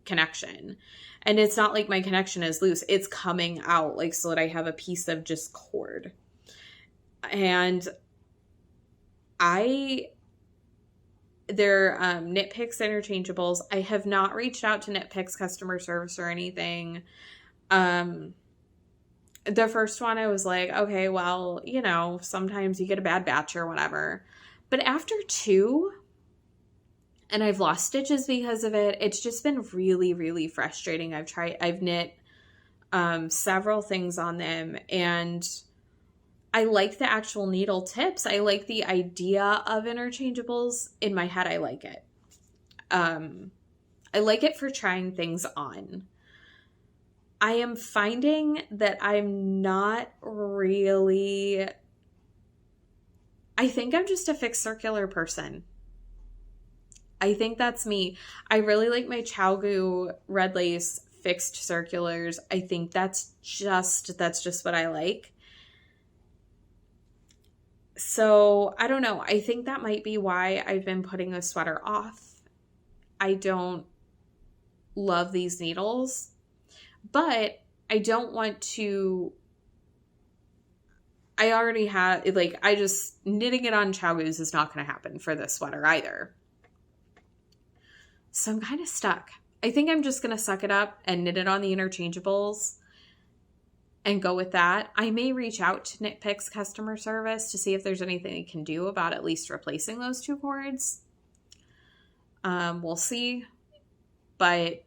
connection. And it's not like my connection is loose. It's coming out like so that I have a piece of just cord. And they're Knit Picks interchangeables. I have not reached out to Knit Picks customer service or anything. The first one I was like, okay, well, you know, sometimes you get a bad batch or whatever. But after 2, and I've lost stitches because of it, it's just been really, really frustrating. I've knit several things on them, and I like the actual needle tips. I like the idea of interchangeables. In my head, I like it. I like it for trying things on. I am finding that I'm not really, I think I'm just a fixed circular person. I think that's me. I really like my Chowgu red lace fixed circulars. I think that's just what I like. So I don't know. I think that might be why I've been putting the sweater off. I don't love these needles. But I don't want to, I already have, like, knitting it on Chowgus is not going to happen for this sweater either. So I'm kind of stuck. I think I'm just going to suck it up and knit it on the interchangeables and go with that. I may reach out to Knit Picks customer service to see if there's anything they can do about at least replacing those 2 cords. We'll see. But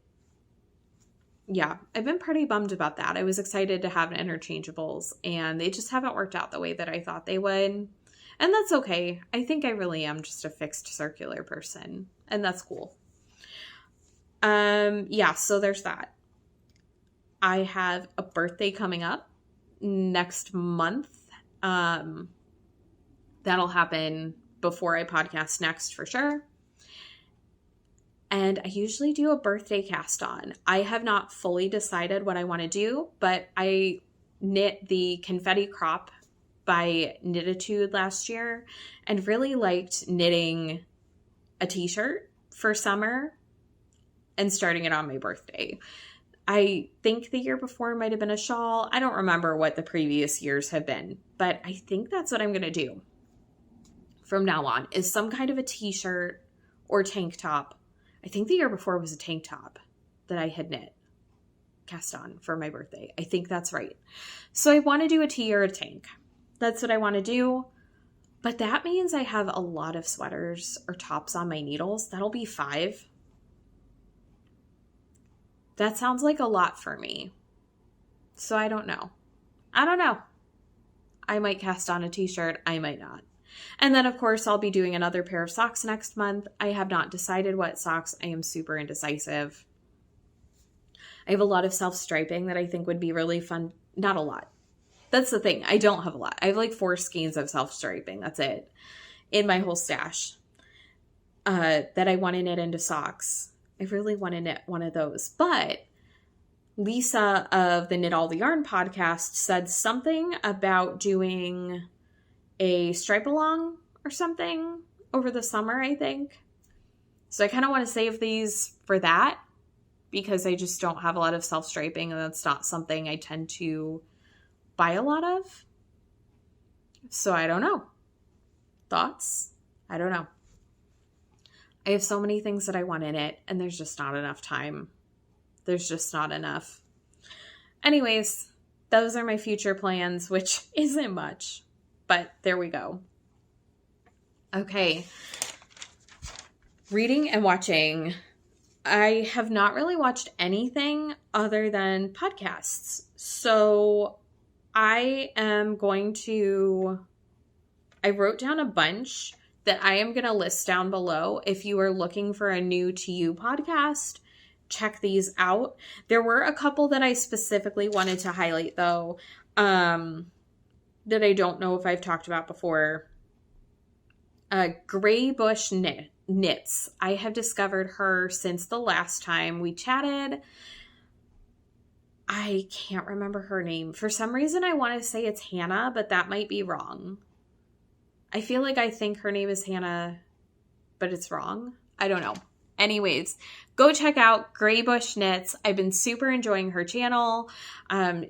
yeah, I've been pretty bummed about that. I was excited to have interchangeables, and they just haven't worked out the way that I thought they would. And that's okay. I think I really am just a fixed circular person, and that's cool. Yeah, so there's that. I have a birthday coming up next month. That'll happen before I podcast next for sure. And I usually do a birthday cast on. I have not fully decided what I want to do, but I knit the confetti crop by Knititude last year and really liked knitting a t-shirt for summer and starting it on my birthday. I think the year before might have been a shawl. I don't remember what the previous years have been, but I think that's what I'm going to do from now on, is some kind of a t-shirt or tank top. I think the year before was a tank top that I had knit, cast on for my birthday. I think that's right. So I want to do a tee or a tank. That's what I want to do. But that means I have a lot of sweaters or tops on my needles. That'll be 5. That sounds like a lot for me. So I don't know. I might cast on a t-shirt. I might not. And then, of course, I'll be doing another pair of socks next month. I have not decided what socks. I am super indecisive. I have a lot of self-striping that I think would be really fun. Not a lot. That's the thing. I don't have a lot. I have like 4 skeins of self-striping. That's it. In my whole stash. That I want to knit into socks. I really want to knit one of those. But Lisa of the Knit All the Yarn podcast said something about doing a stripe along or something over the summer, I think. So I kind of want to save these for that because I just don't have a lot of self-striping and that's not something I tend to buy a lot of. So I don't know. Thoughts? I don't know. I have so many things that I want in it and there's just not enough time. There's just not enough. Anyways, those are my future plans, which isn't much. But there we go. Okay. Reading and watching. I have not really watched anything other than podcasts. So I wrote down a bunch that I am going to list down below. If you are looking for a new to you podcast, check these out. There were a couple that I specifically wanted to highlight though. That I don't know if I've talked about before. Gray Bush Knits. I have discovered her since the last time we chatted. I can't remember her name. For some reason, I want to say it's Hannah, but that might be wrong. I feel like I think her name is Hannah, but it's wrong. I don't know. Anyways, go check out Gray Bush Knits. I've been super enjoying her channel.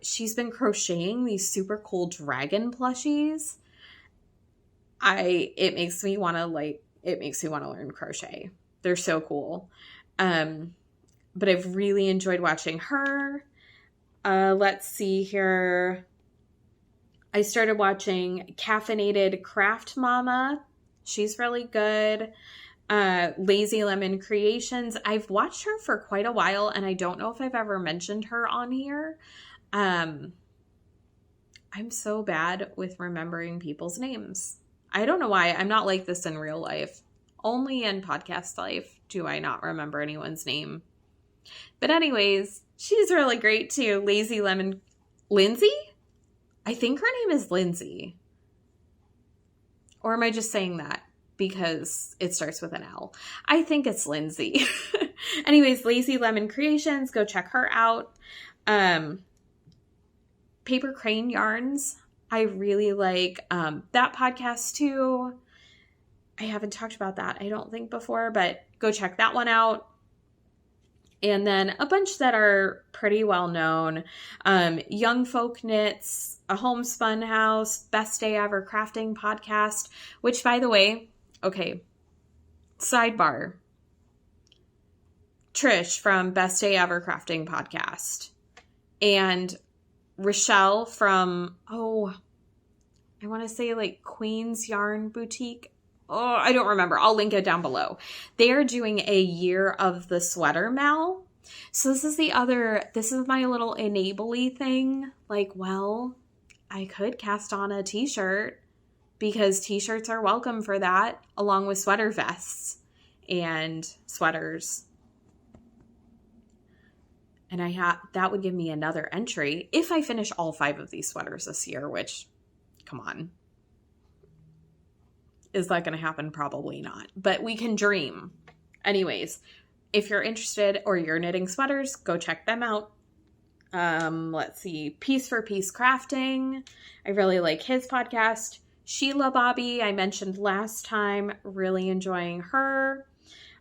She's been crocheting these super cool dragon plushies. It makes me want to learn crochet. They're so cool. But I've really enjoyed watching her. Let's see here. I started watching Caffeinated Craft Mama. She's really good. Lazy Lemon Creations. I've watched her for quite a while and I don't know if I've ever mentioned her on here. I'm so bad with remembering people's names. I don't know why. I'm not like this in real life. Only in podcast life do I not remember anyone's name. But anyways, she's really great too. Lazy Lemon. Lindsay? I think her name is Lindsay. Or am I just saying that because it starts with an L? I think it's Lindsay. Anyways, Lazy Lemon Creations. Go check her out. Paper Crane Yarns. I really like that podcast too. I haven't talked about that, I don't think, before, but go check that one out. And then a bunch that are pretty well known. Young Folk Knits, A Homespun House, Best Day Ever Crafting Podcast, which, by the way, okay, sidebar. Trish from Best Day Ever Crafting Podcast and Rachael from, I want to say like Queen's Yarn Boutique. Oh, I don't remember. I'll link it down below. They are doing a year of the sweater mal. So this is my little enable-y thing. Like, well, I could cast on a t-shirt because t-shirts are welcome for that, along with sweater vests and sweaters. And that would give me another entry if I finish all 5 of these sweaters this year, which, come on. Is that going to happen? Probably not. But we can dream. Anyways, if you're interested or you're knitting sweaters, go check them out. Let's see. Piece for Piece Crafting. I really like his podcast. Sheila Bobby, I mentioned last time. Really enjoying her.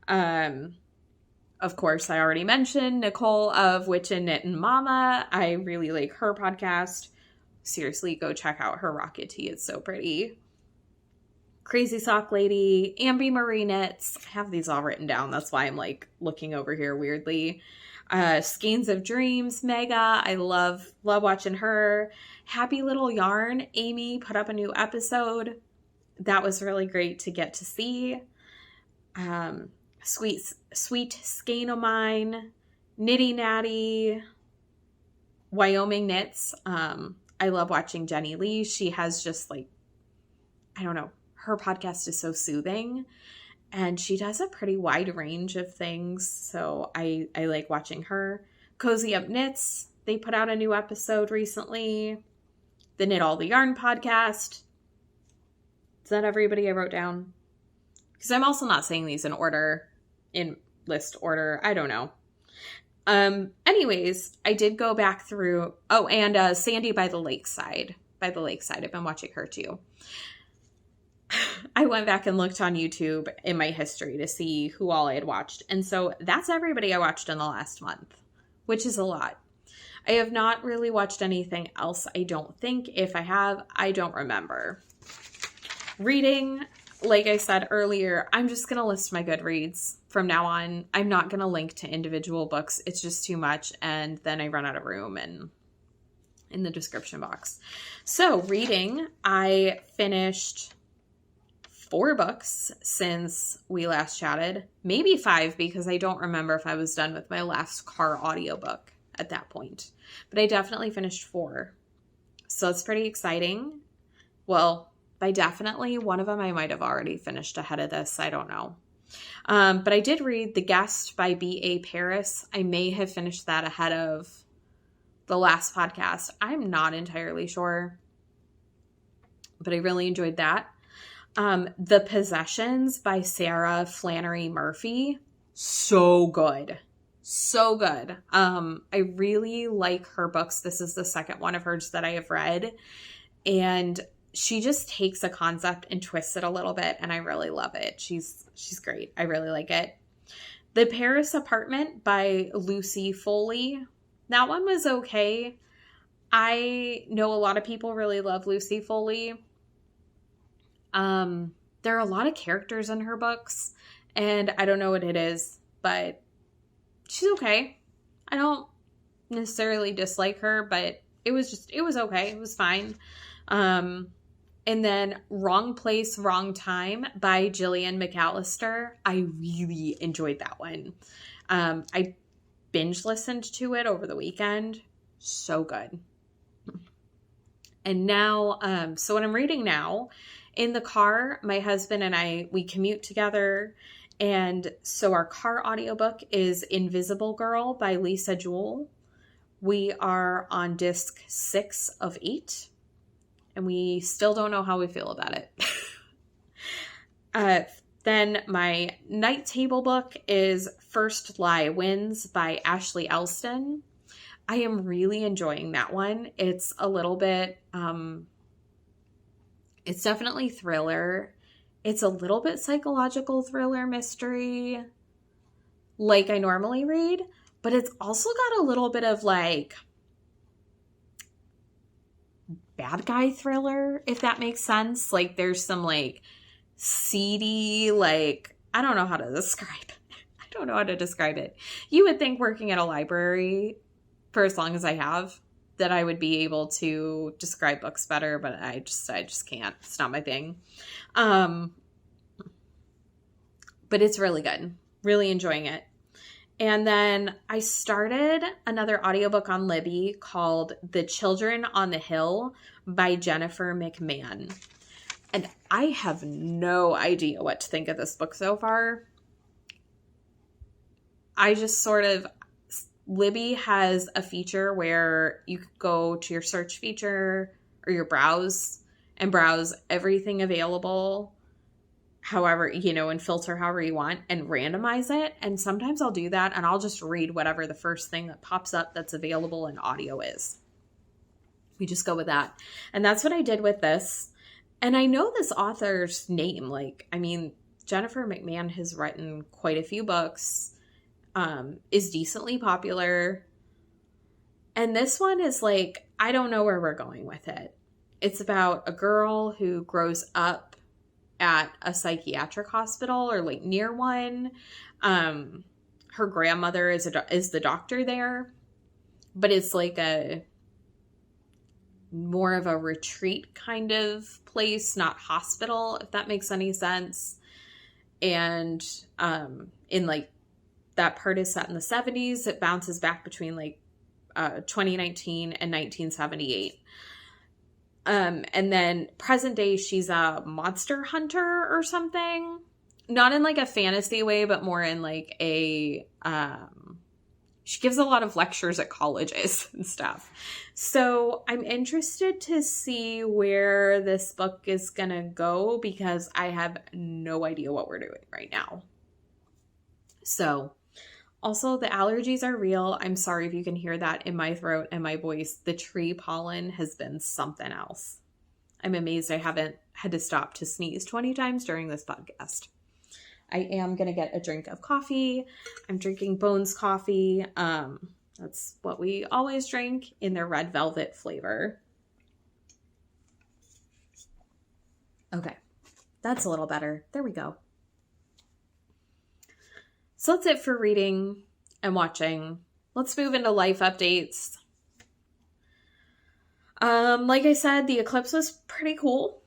Of course, I already mentioned Nicole of Witchin' Knittin' Mama. I really like her podcast. Seriously, go check out her Rocket Tee. It's so pretty. Crazy Sock Lady, Ambi Marie Knits. I have these all written down. That's why I'm like looking over here weirdly. Skeins of Dreams, Mega. I love watching her. Happy Little Yarn. Amy put up a new episode. That was really great to get to see. Sweet Skein of Mine, Nitty Natty, Wyoming Knits. I love watching Jenny Lee. She has just like, I don't know, her podcast is so soothing and she does a pretty wide range of things. So I like watching her. Cozy Up Knits. They put out a new episode recently. The Knit All the Yarn podcast. Is that everybody I wrote down? Because I'm also not saying these in list order. I don't know. Anyways, I did go back through. Oh, and Sandy by the Lakeside. I've been watching her too. I went back and looked on YouTube in my history to see who all I had watched. And so that's everybody I watched in the last month, which is a lot. I have not really watched anything else, I don't think. If I have, I don't remember. Reading, like I said earlier, I'm just going to list my Goodreads from now on. I'm not going to link to individual books. It's just too much. And then I run out of room and in the description box. So reading, I finished 4 books since we last chatted. Maybe 5 because I don't remember if I was done with my last car audiobook at that point. But I definitely finished 4. So it's pretty exciting. Well, by definitely, one of them I might have already finished ahead of this. I don't know. But I did read The Guest by B.A. Paris. I may have finished that ahead of the last podcast. I'm not entirely sure. But I really enjoyed that. The Possessions by Sarah Flannery Murphy. So good. So good. I really like her books. This is the second one of hers that I have read. And she just takes a concept and twists it a little bit. And I really love it. She's great. I really like it. The Paris Apartment by Lucy Foley. That one was okay. I know a lot of people really love Lucy Foley. There are a lot of characters in her books, and I don't know what it is, but she's okay. I don't necessarily dislike her, but it was okay. It was fine. And then Wrong Place, Wrong Time by Gillian McAllister. I really enjoyed that one. I binge listened to it over the weekend. So good. And now, so what I'm reading now, in the car, my husband and I, we commute together. And so our car audiobook is Invisible Girl by Lisa Jewell. We are on disc 6 of 8. And we still don't know how we feel about it. Then my night table book is First Lie Wins by Ashley Elston. I am really enjoying that one. It's a little bit, it's definitely thriller. It's a little bit psychological thriller mystery like I normally read, but it's also got a little bit of like bad guy thriller, if that makes sense. Like there's some like seedy, like, I don't know how to describe it. You would think working at a library for as long as I have that I would be able to describe books better, but I just can't. It's not my thing. But it's really good. Really enjoying it. And then I started another audiobook on Libby called The Children on the Hill by Jennifer McMahon. And I have no idea what to think of this book so far. I just sort of, Libby has a feature where you could go to your search feature or your browse and browse everything available, however, and filter however you want and randomize it. And sometimes I'll do that and I'll just read whatever the first thing that pops up that's available in audio is. We just go with that. And that's what I did with this. And I know this author's name. Jennifer McMahon has written quite a few books, is decently popular. And this one is I don't know where we're going with it. It's about a girl who grows up at a psychiatric hospital or near one. Her grandmother is the doctor there, but it's a more of a retreat kind of place, not hospital, if that makes any sense. And in that part is set in the 70s. It bounces back between 2019 and 1978. And then present day, she's a monster hunter or something. Not in a fantasy way, but more in she gives a lot of lectures at colleges and stuff. So I'm interested to see where this book is going to go because I have no idea what we're doing right now. So also the allergies are real. I'm sorry if you can hear that in my throat and my voice. The tree pollen has been something else. I'm amazed I haven't had to stop to sneeze 20 times during this podcast. I am going to get a drink of coffee. I'm drinking Bones coffee. That's what we always drink in their red velvet flavor. Okay, that's a little better. There we go. So that's it for reading and watching. Let's move into life updates. Like I said, the eclipse was pretty cool.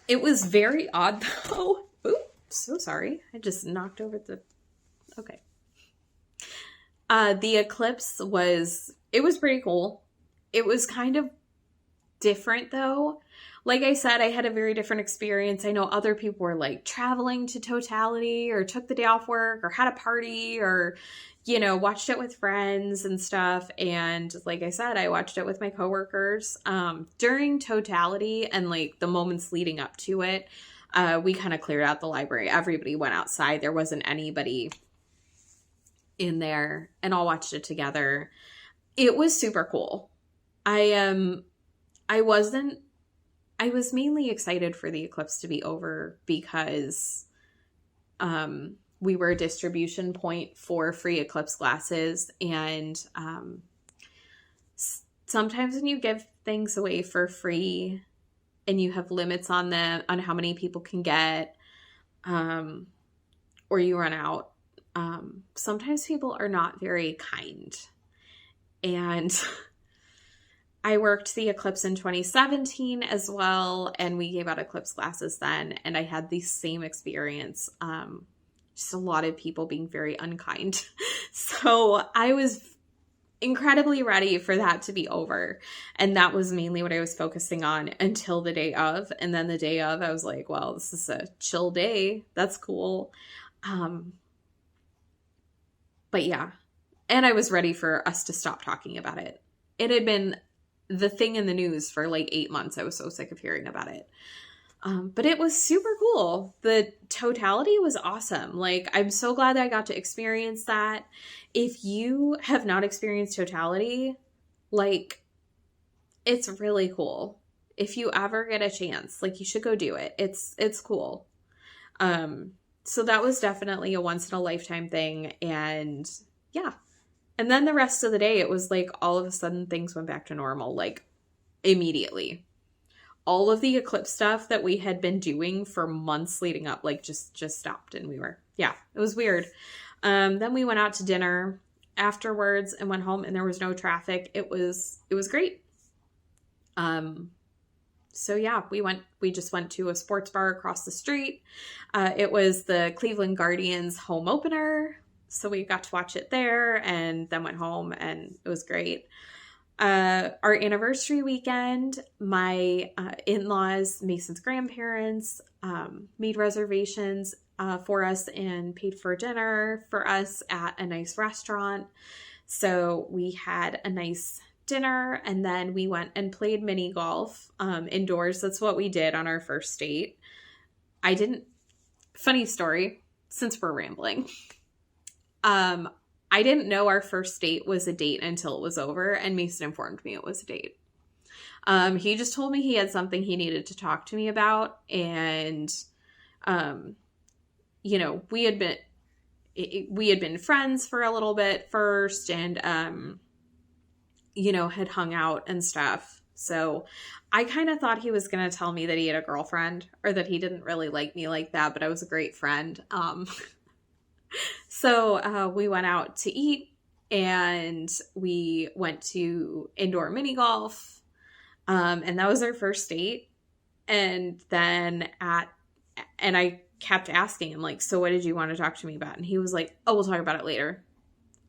It was very odd though. So sorry. I just knocked over okay. The eclipse was pretty cool. It was kind of different though. Like I said, I had a very different experience. I know other people were traveling to totality or took the day off work or had a party or, watched it with friends and stuff. And like I said, I watched it with my coworkers, during totality and the moments leading up to it. We kind of cleared out the library. Everybody went outside. There wasn't anybody in there and all watched it together. It was super cool. I was mainly excited for the eclipse to be over because, we were a distribution point for free eclipse glasses. And, sometimes when you give things away for free, and you have limits on them, on how many people can get, or you run out, sometimes people are not very kind. And I worked the eclipse in 2017 as well, and we gave out eclipse glasses then, and I had the same experience. Just a lot of people being very unkind. So I was incredibly ready for that to be over. And that was mainly what I was focusing on until the day of. And then the day of, I was like, well, this is a chill day. That's cool. But yeah. And I was ready for us to stop talking about it. It had been the thing in the news for 8 months. I was so sick of hearing about it. But it was super cool. The totality was awesome. I'm so glad that I got to experience that. If you have not experienced totality, it's really cool. If you ever get a chance, you should go do it. It's cool. So that was definitely a once in a lifetime thing. And yeah. And then the rest of the day, it was all of a sudden things went back to normal, immediately. All of the eclipse stuff that we had been doing for months leading up, just stopped. And it was weird. Then we went out to dinner afterwards and went home and there was no traffic. It was great. So yeah, we just went to a sports bar across the street. It was the Cleveland Guardians home opener. So we got to watch it there and then went home and it was great. our anniversary weekend, my in-laws, Mason's grandparents, made reservations for us and paid for dinner for us at a nice restaurant. So we had a nice dinner, and then we went and played mini golf indoors. That's what we did on our first date. Funny story, since we're rambling. I didn't know our first date was a date until it was over, and Mason informed me it was a date. He just told me he had something he needed to talk to me about, and, you know, we had been friends for a little bit first, and, you know, had hung out and stuff. So I kind of thought he was going to tell me that he had a girlfriend, or that he didn't really like me like that, but I was a great friend. So we went out to eat, and we went to indoor mini golf. And that was our first date. And then I kept asking him, like, so what did you want to talk to me about? And he was like, oh, we'll talk about it later.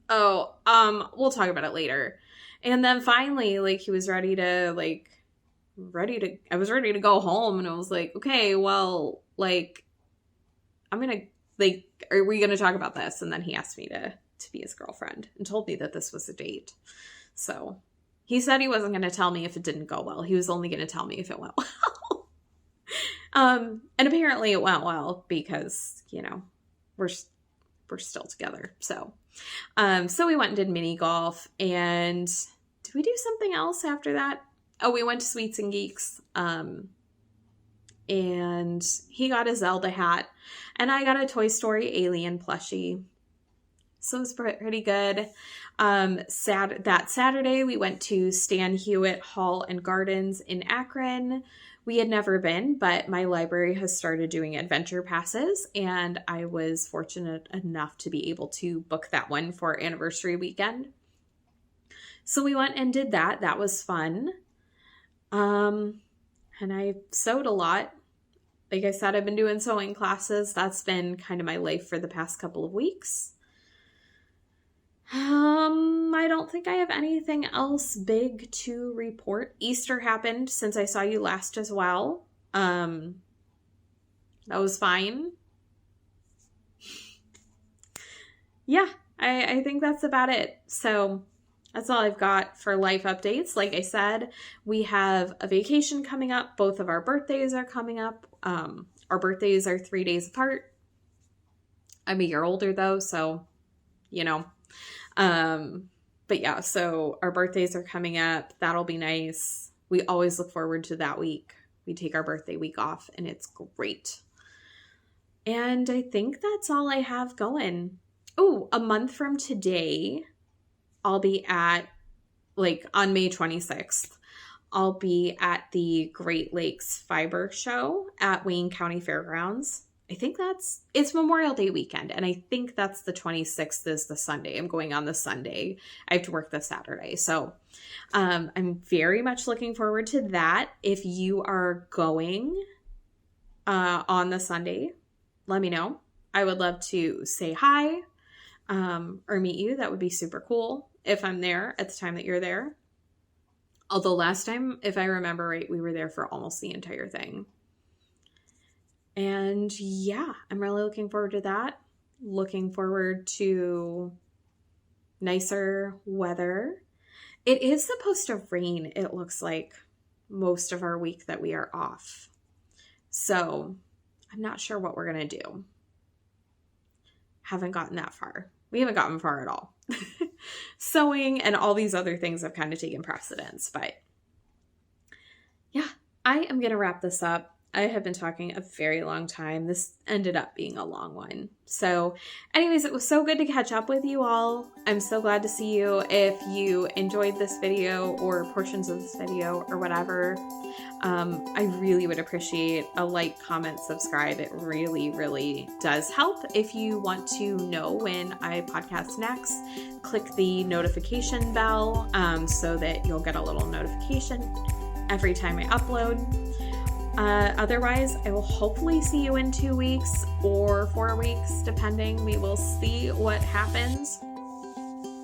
We'll talk about it later. And then finally, like, he was ready to I was ready to go home, and I was like, okay, well, like, I'm going to, like, are we going to talk about this? And then he asked me to be his girlfriend and told me that this was a date. So he said he wasn't going to tell me if it didn't go well. He was only going to tell me if it went well. And apparently it went well, because, you know, we're still together. So, so we went and did mini golf, and did we do something else after that? Oh, we went to Sweets and Geeks. And he got a Zelda hat, and I got a Toy Story alien plushie. So it was pretty good. That Saturday, we went to Stan Hewitt Hall and Gardens in Akron. We had never been, but my library has started doing adventure passes, and I was fortunate enough to be able to book that one for our anniversary weekend. So we went and did that. That was fun. And I sewed a lot. Like I said, I've been doing sewing classes. That's been kind of my life for the past couple of weeks. I don't think I have anything else big to report. Easter happened since I saw you last as well. That was fine. Yeah, I think that's about it. So that's all I've got for life updates. Like I said, we have a vacation coming up. Both of our birthdays are coming up. Our birthdays are 3 days apart. I'm a year older though, so, you know. But yeah, so our birthdays are coming up. That'll be nice. We always look forward to that week. We take our birthday week off, and it's great. And I think that's all I have going. Oh, a month from today, I'll be at, like, on May 26th, I'll be at the Great Lakes Fiber Show at Wayne County Fairgrounds. I think it's Memorial Day weekend, and I think that's the 26th is the Sunday. I'm going on the Sunday. I have to work the Saturday. So I'm very much looking forward to that. If you are going on the Sunday, let me know. I would love to say hi or meet you. That would be super cool if I'm there at the time that you're there. Although last time, if I remember right, we were there for almost the entire thing. And yeah, I'm really looking forward to that. Looking forward to nicer weather. It is supposed to rain, it looks like, most of our week that we are off. So I'm not sure what we're going to do. Haven't gotten that far. We haven't gotten far at all. Sewing and all these other things have kind of taken precedence. But yeah, I am going to wrap this up. I have been talking a very long time. This ended up being a long one. So anyways, it was so good to catch up with you all. I'm so glad to see you. If you enjoyed this video or portions of this video or whatever, I really would appreciate a like, comment, subscribe. It really, really does help. If you want to know when I podcast next, click the notification bell so that you'll get a little notification every time I upload. Otherwise, I will hopefully see you in 2 weeks or 4 weeks, depending. We will see what happens.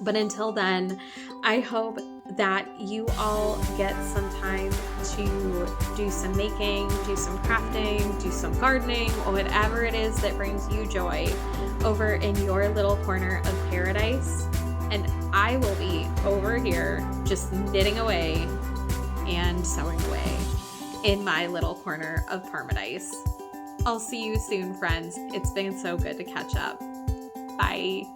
But until then, I hope that you all get some time to do some making, do some crafting, do some gardening, or whatever it is that brings you joy over in your little corner of paradise. And I will be over here just knitting away and sewing away in my little corner of paradise. I'll see you soon, friends. It's been so good to catch up. Bye.